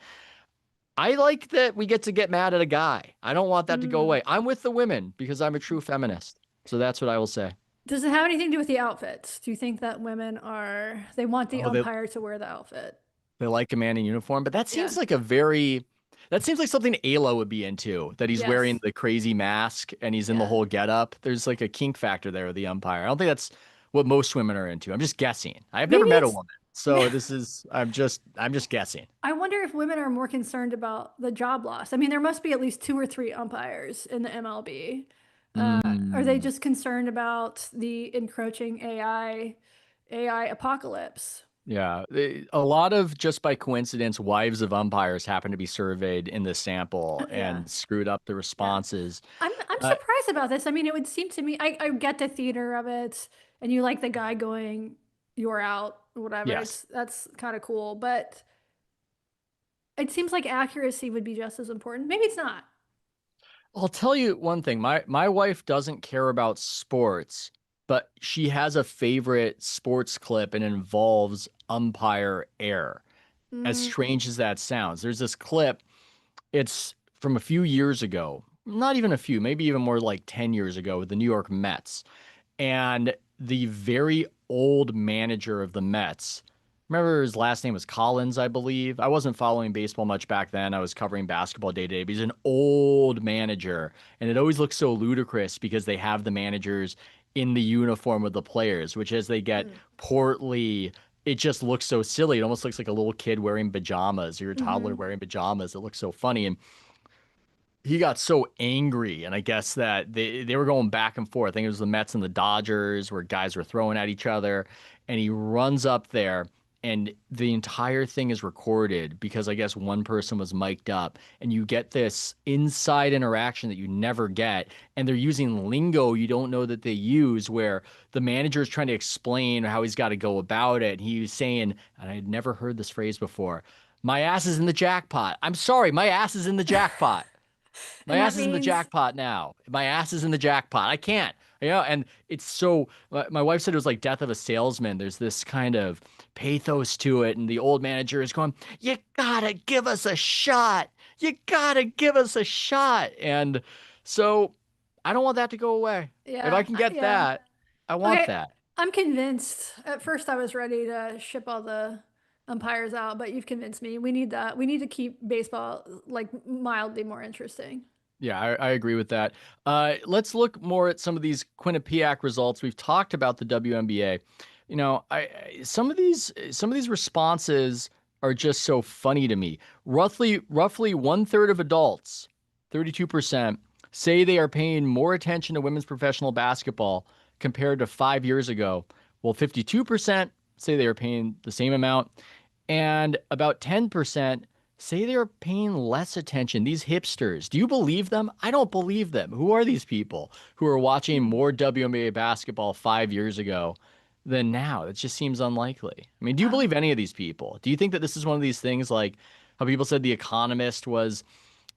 I like that we get mad at a guy. I don't want that to go Mm. away. I'm with the women because I'm a true feminist. So that's what I will say. Does it have anything to do with the outfits? Do you think that women they want the Oh, umpire to wear the outfit? they like a man in uniform, but that Yeah. seems like that seems like something Ayla would be into, that he's wearing Yes. the crazy mask and he's in the Yeah. whole getup. There's like a kink factor there with the umpire. I don't think that's what most women are into. I'm just guessing. I've never Maybe met a it's, woman. So I'm just guessing. I wonder if women are more concerned about the job loss. I mean, there must be at least 2 or 3 umpires in the MLB. Are they Mm. just concerned about the encroaching AI apocalypse? Yeah, a lot of, just by coincidence, wives of umpires happen to be surveyed in the sample Yeah. and screwed up the Yeah. responses. I'm Uh, surprised about this. I mean, it would seem to me, I get the theater of it, and you like the guy going, "You're out," or whatever. yes, That's kind of cool, but it seems like accuracy would be just as important. Maybe it's not. I'll tell you one thing. My wife doesn't care about sports, but she has a favorite sports clip and it involves umpire error. As Mm, strange as that sounds, there's this clip. It's from a few years ago, not even a few, maybe even more like 10 years ago with the New York Mets. And the very old manager of the Mets, remember his last name was Collins, I believe. I wasn't following baseball much back then. I was covering basketball day to day, but he's an old manager. And it always looks so ludicrous because they have the managers in the uniform with the players, which as they get mm, portly, it just looks so silly. It almost looks like a little kid wearing pajamas or a toddler mhm. wearing pajamas. It looks so funny. And he got so angry, and I guess that they were going back and forth. I think it was the Mets and the Dodgers where guys were throwing at each other, and he runs up there, and the entire thing is recorded because I guess one person was mic'd up, and you get this inside interaction that you never get, and they're using lingo you don't know that they use, where the manager is trying to explain how he's got to go about it. He's saying, and I had never heard this phrase before, "My ass is in the jackpot." I'm sorry, my ass is in the jackpot. My And that ass is in the means, jackpot now. My ass is in the jackpot. I can't. And it's so. My wife said it was like Death of a Salesman. There's this kind of pathos to it, and the old manager is going, "You gotta give us a shot. You gotta give us a shot." And so, I don't want that to go away. If I yeah, can get yeah. that, I want Okay, that. I'm convinced. At first, I was ready to ship all the umpires out, but you've convinced me. We need that. We need to keep baseball like mildly more interesting. Yeah, I agree with that. Let's look more at some of these Quinnipiac results. We've talked about the WNBA. Some of these responses are just so funny to me. Roughly one third of adults, 32%, say they are paying more attention to women's professional basketball compared to 5 years ago. Well, 52% say they are paying the same amount, and about 10% say they're paying less attention. These hipsters, do you believe them? I don't believe them. Who are these people who are watching Hmm. more WNBA basketball 5 years ago than now? It just seems unlikely. I mean, do you Uh, believe any of these people? Do you think that this is one of these things like how people said The Economist was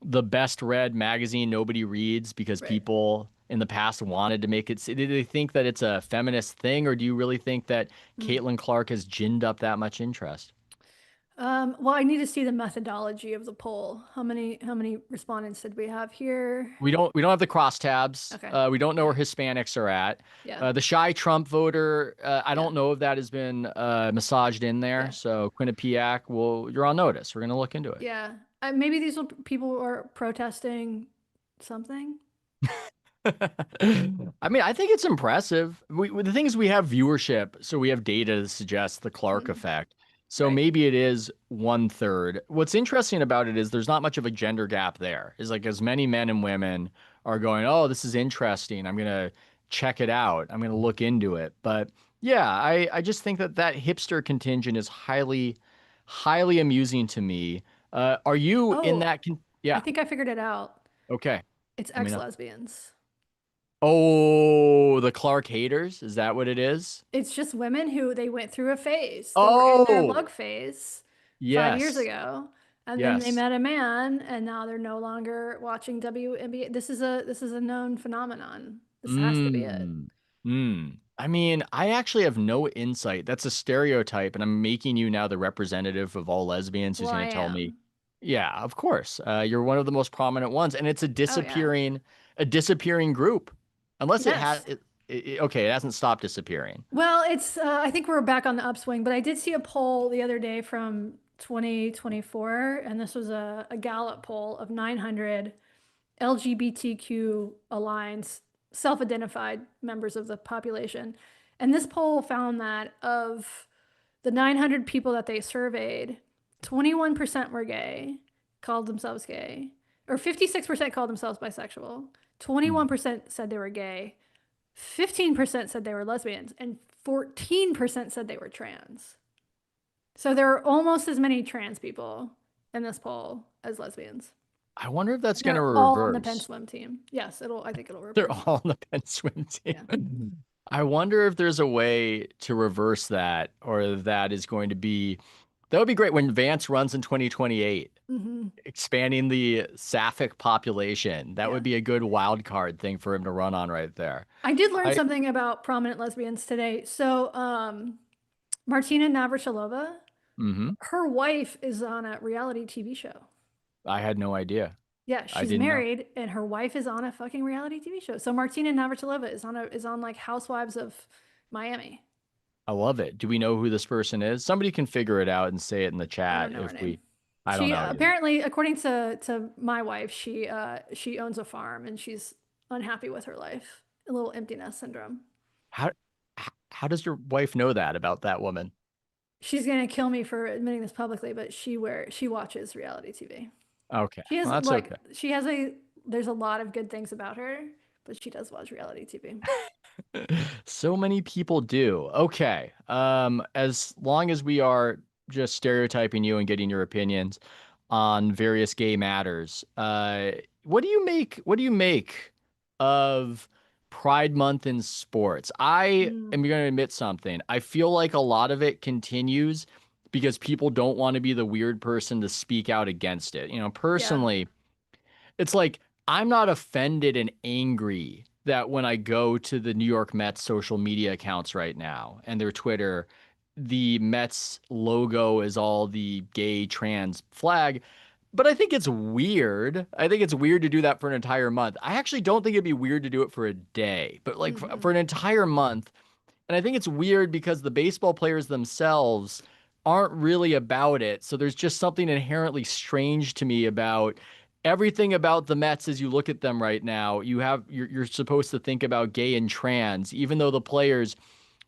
the best read magazine nobody reads because right. people in the past wanted to make it? Did they think that it's a feminist thing, or do you really think that Hmm. Caitlin Clark has ginned up that much interest? Well, I need to see the methodology of the poll. How many respondents did we have here? We don't have the crosstabs. Okay. We don't know where Yeah. Hispanics are at. Yeah. The shy Trump voter, I Yeah. don't know if that has been massaged in there. Yeah. So Quinnipiac, well, you're on notice. We're going to look into it. Yeah. Maybe these will people who are protesting something. I mean, I think it's impressive. The thing is, we have viewership, so we have data to suggest the Clark Mm, effect. So right. maybe it is one third. What's interesting about it is there's not much of a gender gap there. Is like as many men and women are going, "Oh, this is interesting. I'm gonna check it out. I'm gonna look into it." But yeah, I just think that hipster contingent is highly amusing to me. Are you in Oh, that? I Yeah. think I figured it out. Okay. It's Let me know. ex-lesbians. Oh, the Clark haters? Is that what it is? It's just women who they went through a phase. They were in their Oh, lug phase 5 years yes. ago, and then they Yes. met a man, and now they're no longer watching WNBA. This is a known phenomenon. This has to be it. Mm. I mean, I actually have no insight. That's a stereotype, and I'm making you now the representative of all lesbians who's Well, going I to tell me, am. yeah, of course. You're one of the most prominent ones, and it's Oh yeah. a disappearing group. Unless it has Yes. okay, it hasn't stopped disappearing. Well, I think we're back on the upswing, but I did see a poll the other day from 2024, and this was a Gallup poll of 900 LGBTQ aligned, self-identified members of the population. And this poll found that of the 900 people that they surveyed, 21% were gay, called themselves gay, or 56% called themselves bisexual, Hmm. 21% said they were gay, 15% said they were lesbians, and 14% said they were trans. So there are almost as many trans people in this poll as lesbians. I wonder if that's going to They're all on the Penn reverse. swim team. Yes, I think it'll They're reverse. all on the Penn swim Yeah. team. I wonder if there's a way to reverse that, or that is going to be, that would be great when Vance runs in 2028, Hmm. expanding the sapphic population. That would Yeah. be a good wild card thing for him to run on right there. I did learn I, something about prominent lesbians today. So, Martina Navratilova, hmm her wife is on a reality TV show. I had no idea. Yeah, I she's didn't know. married and her wife is on a fucking reality TV show. So Martina Navratilova is on like Housewives of Miami. I love it. Do we know who this person is? Somebody can figure it out and say it in the I chat don't know her if name. we, I don't She know either. apparently, according to my wife, she owns a farm and she's unhappy with her life. A little empty nest syndrome. How, how does your wife know that about that woman? She's gonna kill me for admitting this publicly, but she watches reality TV. Okay. She has Well, that's like okay. she has a there's a lot of good things about her, but she does watch reality TV. So many people do. Okay. As long as we are just stereotyping you and getting your opinions on various gay matters, what do you make of Pride Month in sports? I Mm, am going to admit something. I feel like a lot of it continues because people don't want to be the weird person to speak out against it. yeah. Personally, it's like I'm not offended and angry that when I go to the New York Mets social media accounts right now and their Twitter, the Mets logo is all the gay trans flag. But I think it's weird. I think it's weird to do that for an entire month. I actually don't think it'd be weird to do it for a day, but like for Hmm. an entire month. And I think it's weird because the baseball players themselves aren't really about it. So there's just something inherently strange to me about everything about the Mets as you look at them right now. You're supposed to think about gay and trans, even though the players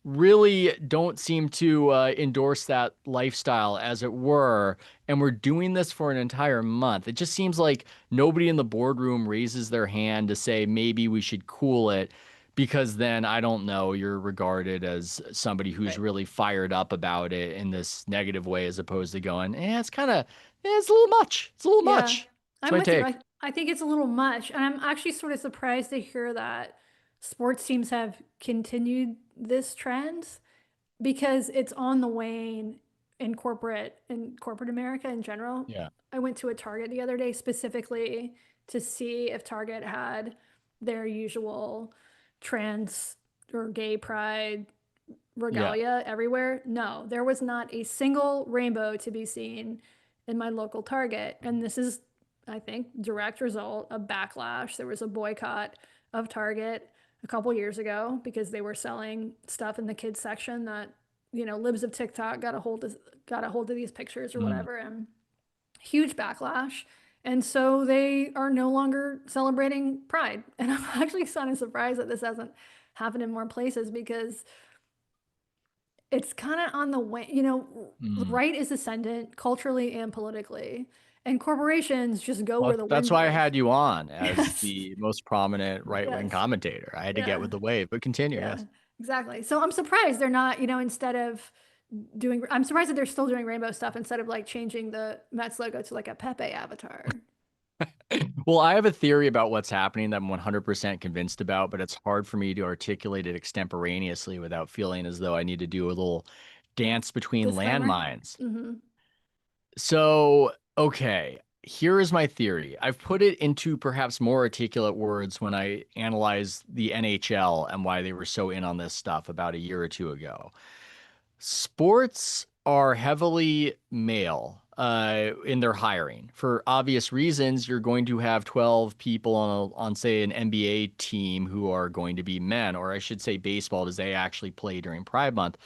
really don't seem to endorse that lifestyle, as it were. And we're doing this for an entire month. It just seems like nobody in the boardroom raises their hand to say maybe we should cool it, because then I don't know, you're regarded as somebody who's Right. really fired up about it in this negative way, as opposed to going, it's kind of, it's a little much. It's a little Yeah, much. That's I'm my with you. take. I think it's a little much, and I'm actually sort of surprised to hear that sports teams have continued this trend because it's on the wane in corporate America in general. Yeah. I went to a Target the other day specifically to see if Target had their usual trans or gay pride Yeah. regalia everywhere. No, there was not a single rainbow to be seen in my local Target. And this is, I think, direct result of backlash. There was a boycott of Target a couple years ago because they were selling stuff in the kids section that, libs of TikTok got a hold of these pictures or Mm. whatever, and huge backlash. And so they are no longer celebrating Pride. And I'm actually kind of surprised that this hasn't happened in more places because it's kind of on the way, the Mm. right is ascendant culturally and politically, and corporations just go Well, where the that's wind why I blows. had you on as Yes, the most prominent right-wing yes, commentator. I had to get yeah, with the wave, but continue. yeah, Yes. exactly. So I'm surprised they're not, instead of I'm surprised that they're still doing rainbow stuff instead of like changing the Mets logo to like a Pepe avatar. Well, I have a theory about what's happening that I'm 100% convinced about, but it's hard for me to articulate it extemporaneously without feeling as though I need to do a little dance between Disclaimer. landmines. Mm-hmm. So, okay, here is my theory. I've put it into perhaps more articulate words when I analyzed the NHL and why they were so in on this stuff about a year or two ago. Sports are heavily male in their hiring. For obvious reasons, you're going to have 12 people on say, an NBA team who are going to be men, or I should say baseball, because they actually play during Pride Month.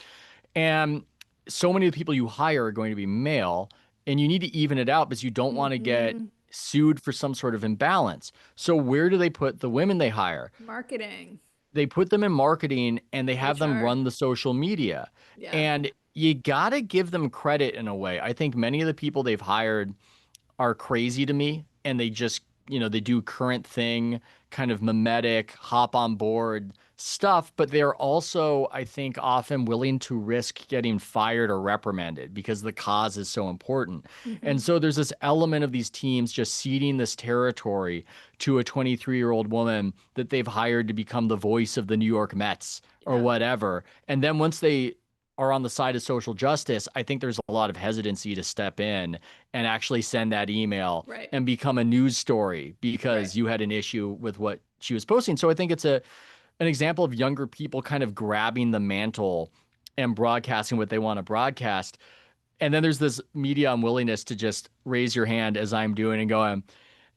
And so many of the people you hire are going to be male, and you need to even it out because you don't want to get Mm-hmm. sued for some sort of imbalance. So where do they put the women they hire? Marketing, They put them in marketing and they have them HR. run the social media. Yeah. And you got to give them credit in a way. I think many of the people they've hired are crazy to me and they just, they do current thing, kind of mimetic, hop on board stuff, but they're also, I think, often willing to risk getting fired or reprimanded because the cause is so important. Mm-hmm. And so there's this element of these teams just ceding this territory to a 23-year-old woman that they've hired to become the voice of the New York Mets or Yeah. whatever. And then once they are on the side of social justice, I think there's a lot of hesitancy to step in and actually send that email Right. and become a news story because Right. you had an issue with what she was posting. So I think it's an example of younger people kind of grabbing the mantle and broadcasting what they want to broadcast. And then there's this media unwillingness to just raise your hand as I'm doing and going,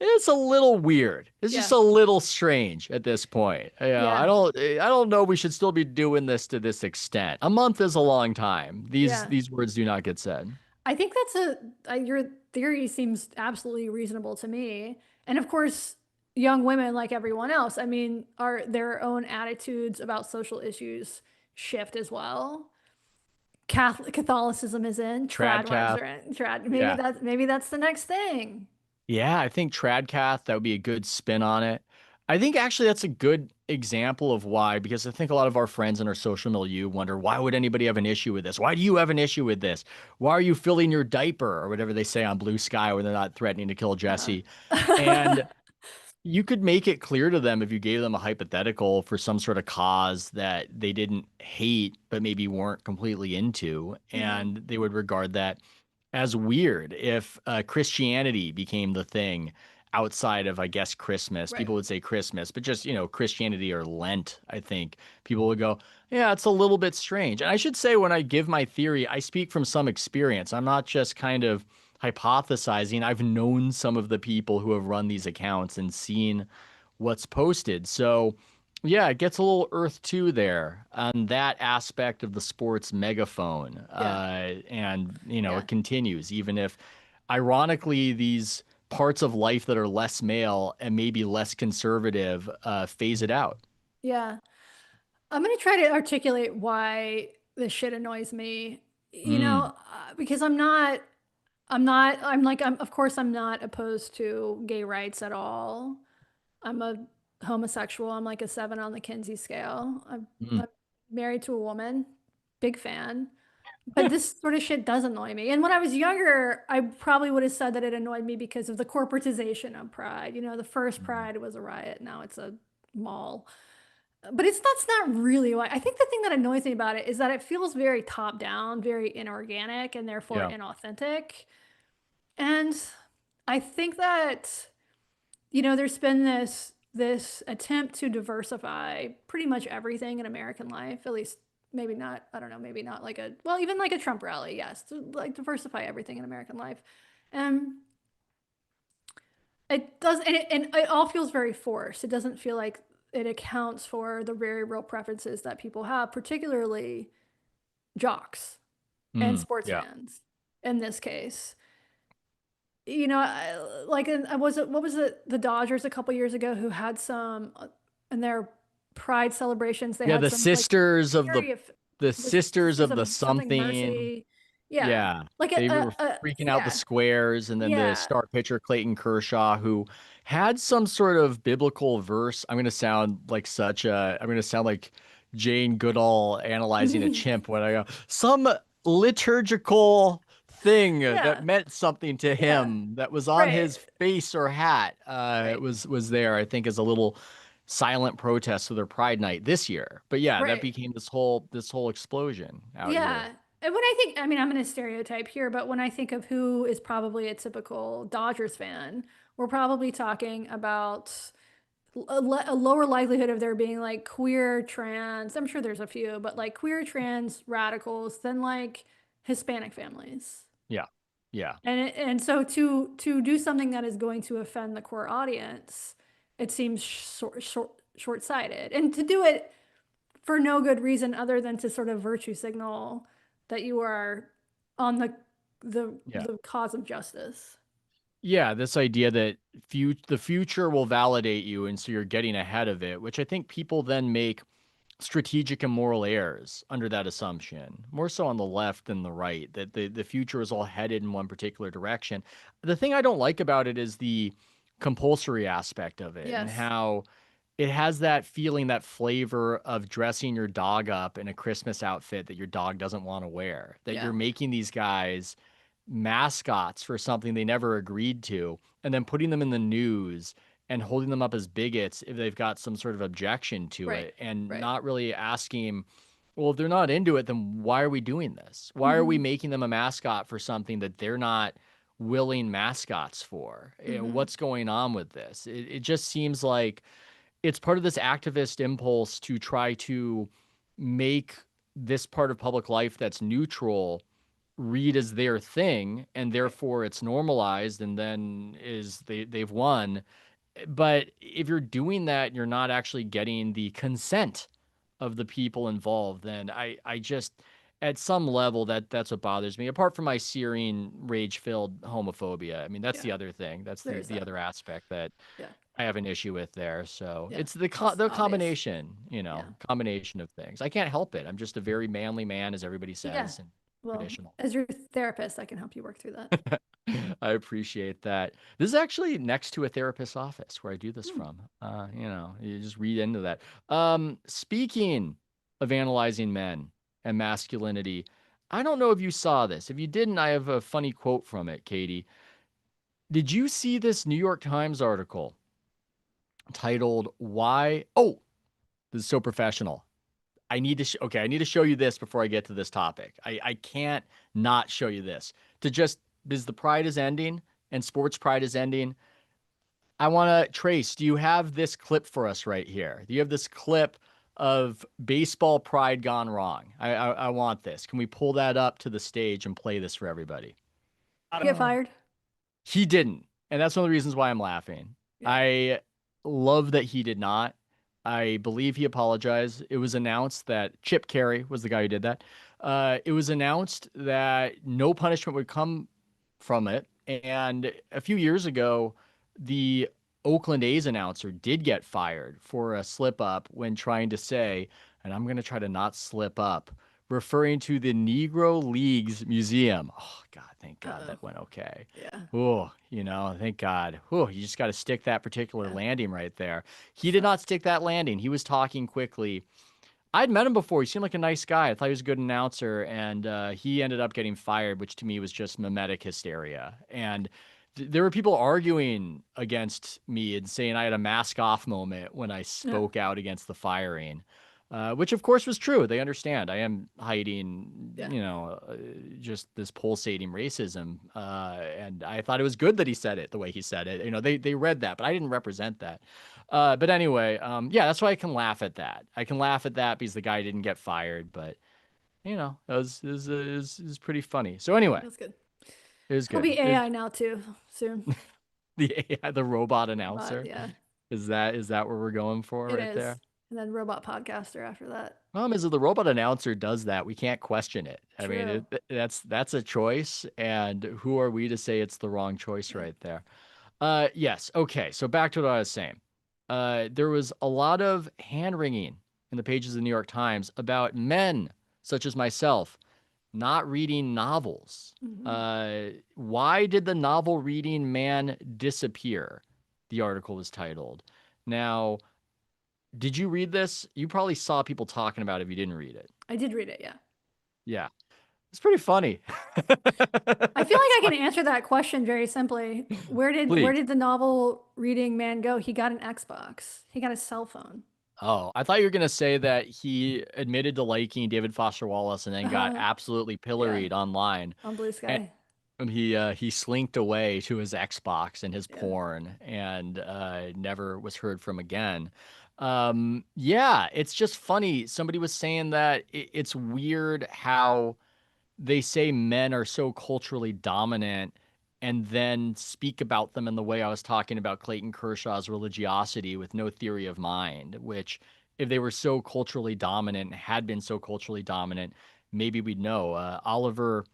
it's a little weird. It's Yeah. just a little strange at this point. Yeah. I don't know we should still be doing this to this extent. A month is a long time. Yeah. These words do not get said. I think your theory seems absolutely reasonable to me. And of course, young women, like everyone else, I mean, are their own attitudes about social issues shift as well. Catholicism is in, trad wives Tradcath. are in, trad. Yeah. Maybe that's the next thing. Yeah, I think Tradcath, that would be a good spin on it. I think actually that's a good example of why, because I think a lot of our friends in our social milieu wonder, why would anybody have an issue with this? Why do you have an issue with this? Why are you filling your diaper or whatever they say on Blue Sky when they're not threatening to kill Jesse? Uh-huh. And you could make it clear to them if you gave them a hypothetical for some sort of cause that they didn't hate, but maybe weren't completely into, Mhm. and they would regard that as weird if Christianity became the thing outside of, I guess, Christmas. Right. People would say Christmas, but just, Christianity or Lent, I think people would go, yeah, it's a little bit strange. And I should say, when I give my theory, I speak from some experience. I'm not just kind of hypothesizing. I've known some of the people who have run these accounts and seen what's posted. So, yeah, it gets a little Earth 2 there on that aspect of the sports megaphone. Yeah. And, Yeah. it continues, even if, ironically, these parts of life that are less male and maybe less conservative phase it out. Yeah. I'm going to try to articulate why this shit annoys me. Mm, Because of course, I'm not opposed to gay rights at all. I'm a homosexual. I'm like a 7 on the Kinsey scale. mm. I'm married to a woman, big fan. But this sort of shit does annoy me. And when I was younger, I probably would have said that it annoyed me because of the corporatization of Pride. The first Pride was a riot. Now it's a mall. But that's not really why. I think the thing that annoys me about it is that it feels very top down, very inorganic, and therefore Yeah. inauthentic. And I think that, there's been this attempt to diversify pretty much everything in American life, at least maybe not, I don't know, maybe not even like a Trump rally, yes, to like diversify everything in American life. And it does, and it all feels very forced. It doesn't feel like it accounts for the very real preferences that people have, particularly jocks and sports Yeah. fans in this case. What was it, the Dodgers a couple years ago who had some in their pride celebrations, they Yeah, had the some like sisters of very the the sisters Sisters of the of something something. mercy. Yeah. Yeah, Like they were freaking out the yeah. squares, and then the Yeah. star pitcher Clayton Kershaw, who had some sort of biblical verse. I'm going to sound like Jane Goodall analyzing a chimp when I go some liturgical thing that Yeah. meant something to Yeah. him that was on Right. his face or hat Right. was there, I think, as a little silent protest for their Pride Night this year. But yeah, that Right. became this whole explosion out here. Yeah. And when I think, I mean, I'm going to stereotype here, but when I think of who is probably a typical Dodgers fan, we're probably talking about a lower likelihood of there being like queer, trans. I'm sure there's a few, but like queer, trans radicals than like Hispanic families. Yeah. Yeah. And so to do something that is going to offend the core audience, it seems short-sighted. And to do it for no good reason other than to sort of virtue signal that you are on Yeah. the cause of justice. Yeah, this idea that the future will validate you, and so you're getting ahead of it, which I think people then make strategic and moral errors under that assumption, more so on the left than the right, that the future is all headed in one particular direction. The thing I don't like about it is the compulsory aspect of it and Yes. how it has that feeling, that flavor of dressing your dog up in a Christmas outfit that your dog doesn't want to wear, that Yeah. you're making these guys mascots for something they never agreed to, and then putting them in the news and holding them up as bigots if they've got some sort of objection to Right. it, and Right. not really asking, well, if they're not into it, then why are we doing this? Why are we Mm-hmm. making them a mascot for something that they're not willing mascots for? Mm-hmm. What's going on with this? It just seems like it's part of this activist impulse to try to make this part of public life that's neutral read as their thing, and Right. therefore it's normalized, and then they've won. But if you're doing that and you're not actually getting the consent of the people involved, then I just, at some level, that's what bothers me. Apart from my searing rage-filled homophobia, I mean, that's Yeah. the other thing. That's There the is the that. other aspect that Yeah. I have an issue with there. So Yeah. it's the That's obvious. combination, Yeah. combination of things. I can't help it. I'm just a very manly man, as everybody Yeah. says, and Well, traditional. as your therapist, I can help you work through that. I appreciate that. This is actually next to a therapist's office where I do this Hmm. from. You just read into that. Speaking of analyzing men and masculinity, I don't know if you saw this. If you didn't, I have a funny quote from it, Katie. Did you see this New York Times article titled "Why?" Oh, this is so professional. I need to show you this before I get to this topic. I can't not show you this. To just because the pride is ending and sports pride is ending, I want to Trace, do you have this clip for us right here? Do you have this clip of baseball pride gone wrong? I want this. Can we pull that up to the stage and play this for everybody? Get fired? He didn't. And that's one of the reasons why I'm laughing. Yeah. I love that he did not. I believe he apologized. It was announced that Chip Carey was the guy who did that. It was announced that no punishment would come from it. And a few years ago, the Oakland A's announcer did get fired for a slip up when trying to say, and I'm going to try to not slip up, referring to the Negro Leagues Museum. Oh, God, thank God Uh-oh. that went okay. Yeah. Oh, thank God. Oh, you just got to stick that particular Yeah. landing right there. He did So, not stick that landing. He was talking quickly. I'd met him before. He seemed like a nice guy. I thought he was a good announcer, and he ended up getting fired, which to me was just mimetic hysteria. And there were people arguing against me and saying I had a mask off moment when I yeah. spoke out against the firing, which of course was true. They understand I am hiding, Yeah. just this pulsating racism. And I thought it was good that he said it the way he said it. They read that, but I didn't represent that. But anyway, yeah, that's why I can laugh at that. I can laugh at that because the guy didn't get fired, but it was pretty funny. So anyway, That's good. it was He'll good. be AI now too soon. The AI, the robot But announcer. yeah, Is that what we're going for it right is. there? And then robot podcaster after that. Problem is, if the robot announcer does that, we can't question it. I mean, True. that's a choice, and who are we to say it's the wrong choice Yeah. right there? Yes. Okay. So back to what I was saying. There was a lot of hand wringing in the pages of the New York Times about men such as myself not reading novels. Mhm. Why did the novel reading man disappear? The article was titled. Now, did you read this? You probably saw people talking about it if you didn't read it. I did read it. Yeah. Yeah. It's pretty funny. I feel like I can answer that question very simply. Where Please. did the novel reading man go? He got an Xbox. He got a cell phone. Oh, I thought you were gonna say that he admitted to liking David Foster Wallace and then got absolutely Yeah, pilloried online. on Blue And Sky. he slinked away to his Xbox and his Yeah. porn and never was heard from again. Yeah, it's just funny. Somebody was saying that it's weird how they say men are so culturally dominant and then speak about them in the way I was talking about Clayton Kershaw's religiosity with no theory of mind, which if they were so culturally dominant, had been so culturally dominant, maybe we'd know. Oliver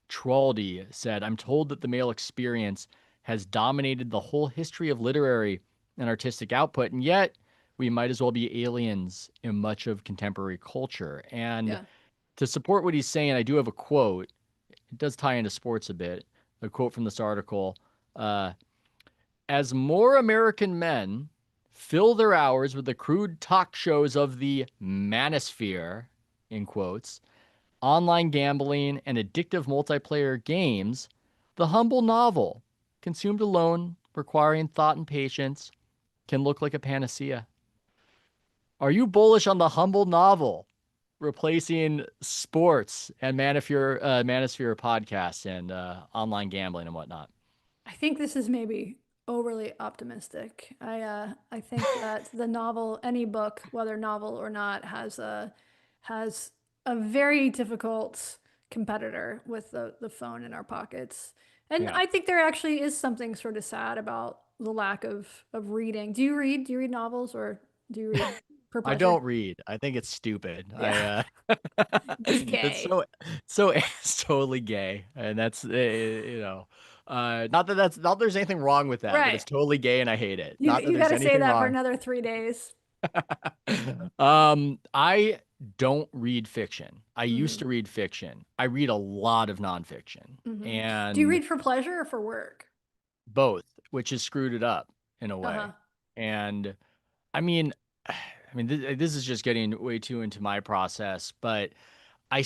Traldi said, I'm told that the male experience has dominated the whole history of literary and artistic output, and yet we might as well be aliens in much of contemporary culture. And Yeah. to support what he's saying, I do have a quote. It does tie into sports a bit. A quote from this article. Uh, as more American men fill their hours with the crude talk shows of the manosphere, in quotes, online gambling, and addictive multiplayer games, the humble novel, consumed alone, requiring thought and patience, can look like a panacea. Are you bullish on the humble novel replacing sports and Manosphere podcasts and online gambling and whatnot? I think this is maybe overly optimistic. I think that the novel, any book, whether novel or not, has a very difficult competitor with the phone in our pockets. And Yeah. I think there actually is something sort of sad about the lack of reading. Do you read? Do you read novels or do you read for I pleasure? don't read. I think it's stupid. Yeah, it's It's gay. so it's totally gay, and that's not that that's not there's anything wrong with that, but it's Right. totally gay, and I hate it. You Not that you got there's to say anything that for wrong. another 3 days. I don't read fiction. I used Hmm. to read fiction. I read a lot of nonfiction, Hmm. Do you and read for pleasure or for work? both, which has screwed it up in a Uh-huh. way. And I mean, this is just getting way too into my process, but I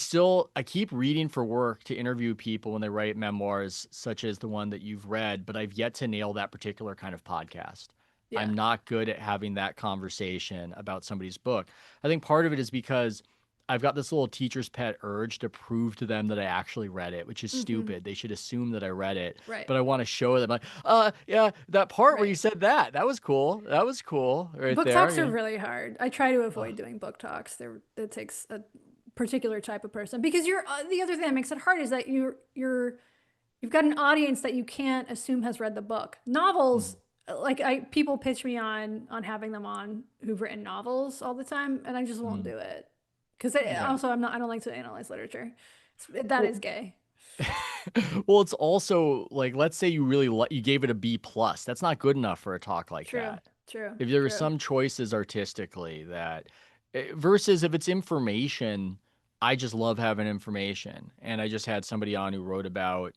keep reading for work to interview people when they write memoirs, such as the one that you've read, but I've yet to nail that particular kind of podcast. I'm Yeah. not good at having that conversation about somebody's book. I think part of it is because I've got this little teacher's pet urge to prove to them that I actually read it, which is Hmm. stupid. They should assume that I read it, Right. but I want to show them like, yeah, that part where you Right. said that, that was cool. That was cool right Book there. talks are Yeah. really hard. I try to Ugh. avoid doing book talks. It takes a particular type of person because you're the other thing that makes it hard is that you've got an audience that you can't assume has read the book. Novels, Mm. like I people pitch me on having them on who've written novels all the time, and I just won't Mm. do it because Yeah. also I don't like to analyze literature. That Well, is gay. well, it's also like, let's say you really you gave it a B plus. That's not good enough for a talk like True. that. True. If there were True. some choices artistically that, versus if it's information, I just love having information. And I just had somebody on who wrote about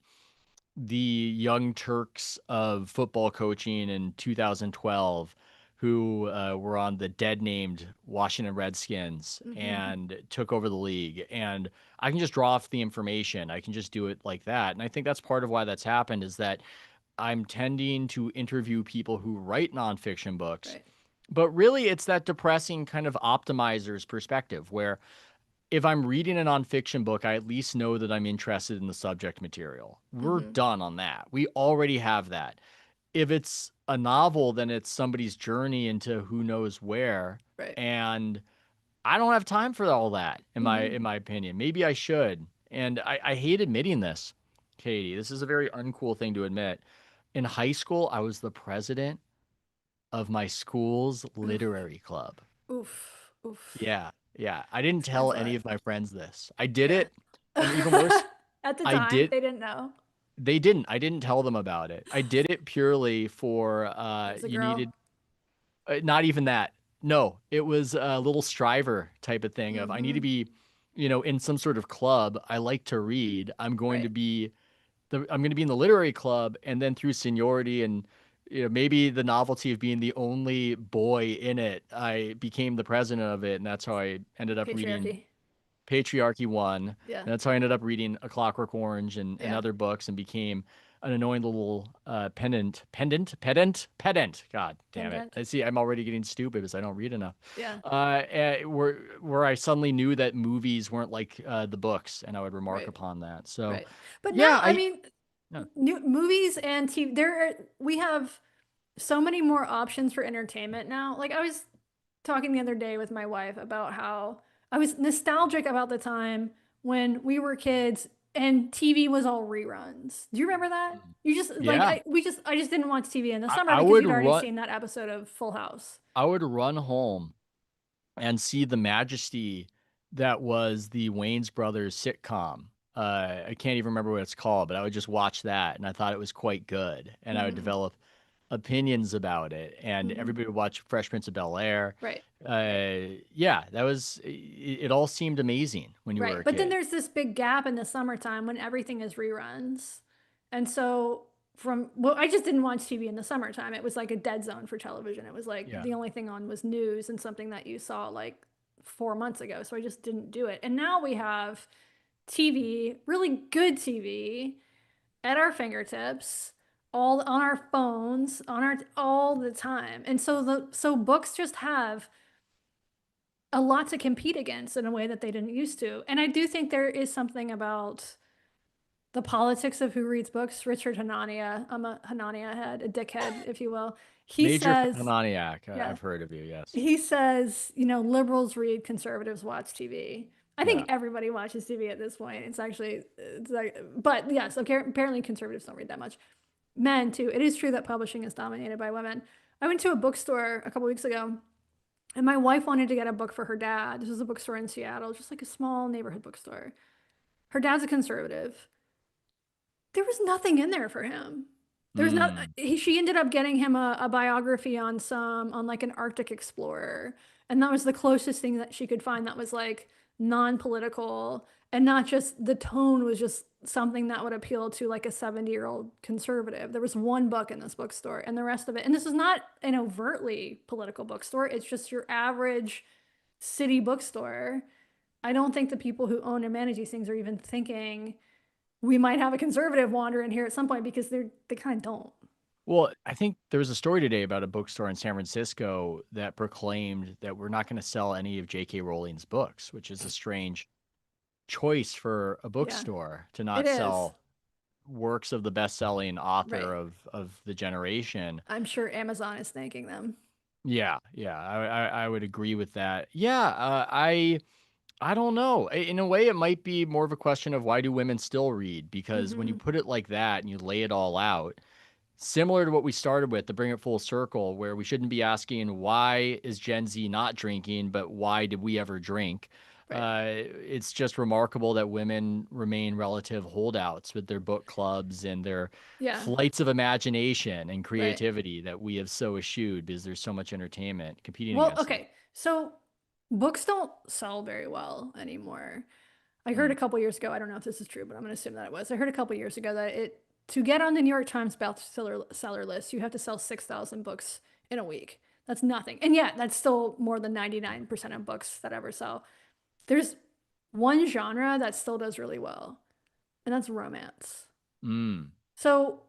the young Turks of football coaching in 2012 who were on the dead named Washington Redskins Hmm. and took over the league. And I can just draw off the information. I can just do it like that. And I think that's part of why that's happened is that I'm tending to interview people who write nonfiction books. Right. But really, it's that depressing kind of optimizer's perspective where if I'm reading a nonfiction book, I at least know that I'm interested in the subject material. We're Hmm. done on that. We already have that. If it's a novel, then it's somebody's journey into who knows where. Right. And I don't have time for all that, Hmm. in my opinion. Maybe I should. And I hate admitting this, Katie. This is a very uncool thing to admit. In high school, I was the president of my school's Oof. literary club. Oof. Oof. Yeah, yeah. I didn't Sounds tell any like. of my friends this. I did Yeah. it, and even worse, At the I time, did. they didn't know. They didn't. I didn't tell them about it. I did it purely for It was a you girl. needed not even that. No, it was a little striver type of thing of I need to Hmm. be, in some sort of club. I like to read. Right. I'm going to be in the literary club, and then through seniority and maybe the novelty of being the only boy in it, I became the president of it, and that's how I ended up reading Patriarchy. patriarchy won. Yeah. And that's how I ended up reading A Clockwork Orange and Yeah. other books and became an annoying little pedant. God damn it. Pendant. I see I'm already getting stupid because I don't read enough. Yeah. Where I suddenly knew that movies weren't like the books, and I would remark Right. upon that. So Right. But yeah, now, I mean, no. new movies and TV, we have so many more options for entertainment now. Like I was talking the other day with my wife about how I was nostalgic about the time when we were kids and TV was all reruns. Do you remember that? You just like Yeah. I just didn't watch TV in the summer I because would you'd already run seen that episode of Full House. I would run home and see the majesty that was the Wayans Brothers sitcom. I can't even remember what it's called, but I would just watch that, and I thought it was quite good. And I would Mm-hmm. develop opinions about it, and Mm-hmm. everybody would watch Fresh Prince of Bel-Air. Right. Yeah, that was it. All seemed amazing when you were Right. a But then kid. there's this big gap in the summertime when everything is reruns. And so I just didn't watch TV in the summertime. It was like a dead zone for television. It was like Yeah. the only thing on was news and something that you saw like 4 months ago. So I just didn't do it. And now we have TV, really good TV at our fingertips, all on our phones, all the time. And so books just have a lot to compete against in a way that they didn't used to. And I do think there is something about the politics of who reads books. Richard Hanania, I'm a Hanania head, a dickhead, if you will. He Major says, Fananiac. yeah, I've heard of you. Yes. he says, liberals read, conservatives watch TV. I think Yeah. everybody watches TV at this point. It's like, but yes, okay, apparently conservatives don't read that much. Men too. It is true that publishing is dominated by women. I went to a bookstore a couple weeks ago and my wife wanted to get a book for her dad. This was a bookstore in Seattle, just like a small neighborhood bookstore. Her dad's a conservative. There was nothing in there for him. There's not. She ended up getting him a biography on like an Arctic explorer, and that was the closest thing that she could find that was like non-political and not just the tone was just something that would appeal to like a 70-year-old conservative. There was one book in this bookstore, and the rest of it. And this is not an overtly political bookstore. It's just your average city bookstore. I don't think the people who own and manage these things are even thinking we might have a conservative wander in here at some point because they kind of don't. Well, I think there was a story today about a bookstore in San Francisco that proclaimed that we're not going to sell any of J.K. Rowling's books, which is a strange choice for a bookstore to not It is. sell works of the best-selling author Right. of the generation. I'm sure Amazon is thanking them. Yeah, I would agree with that. Yeah, I don't know. In a way, it might be more of a question of why do women still read? Because when you put it like that and you lay it all out, similar to what we started with, to bring it full circle, where we shouldn't be asking why is Gen Z not drinking, but why did we ever drink? Right. It's just remarkable that women remain relative holdouts with their book clubs and their Yeah. flights of imagination and creativity that we have so eschewed because there's so much entertainment competing Well, against them. okay. So books don't sell very well anymore. I heard a couple years ago, I don't know if this is true, but I'm going to assume that it was. I heard a couple years ago that to get on the New York Times bestseller list, you have to sell 6,000 books in a week. That's nothing. And yeah, that's still more than 99% of books that ever sell. There's one genre that still does really well, and that's romance. So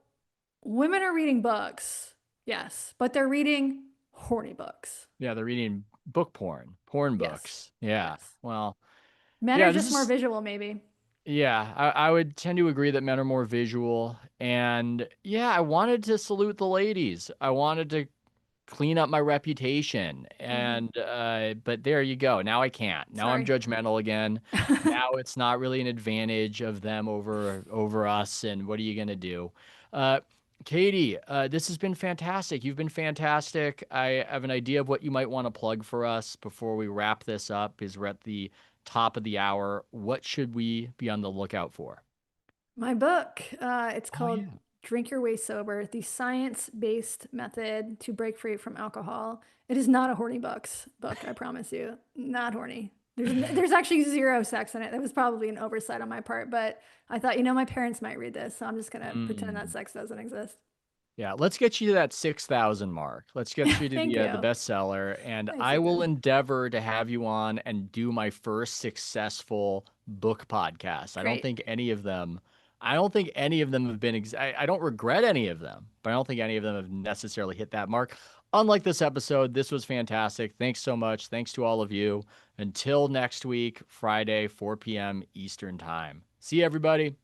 women are reading books, yes, but they're reading horny books. Yeah, they're reading book porn Yes. books. Yeah. Yes. Well, Men yeah, are this just more is visual, maybe. yeah, I would tend to agree that men are more visual. And yeah, I wanted to salute the ladies. I wanted to clean up my reputation. And but there you go. Now I can't. Now I'm Sorry. judgmental again. Now it's not really an advantage of them over us. And what are you gonna do? Katie, this has been fantastic. You've been fantastic. I have an idea of what you might want to plug for us before we wrap this up, because we're at the top of the hour. What should we be on the lookout for? My book, it's Oh, called yeah. Drink Your Way Sober, the science-based method to break free from alcohol. It is not a horny book, I promise you. Not horny. There's actually zero sex in it. That was probably an oversight on my part, but I thought, my parents might read this, so I'm just gonna pretend that sex doesn't exist. Yeah, let's get you to that 6,000 mark. Let's get you to Thank the you. bestseller, and Thanks, I will Ethan. endeavor to have you on and do my first successful book podcast. Great. I don't think any of them have been, I don't regret any of them, but I don't think any of them have necessarily hit that mark. Unlike this episode, this was fantastic. Thanks so much. Thanks to all of you. Until next week, Friday, 4 p.m. Eastern Time. See you, everybody.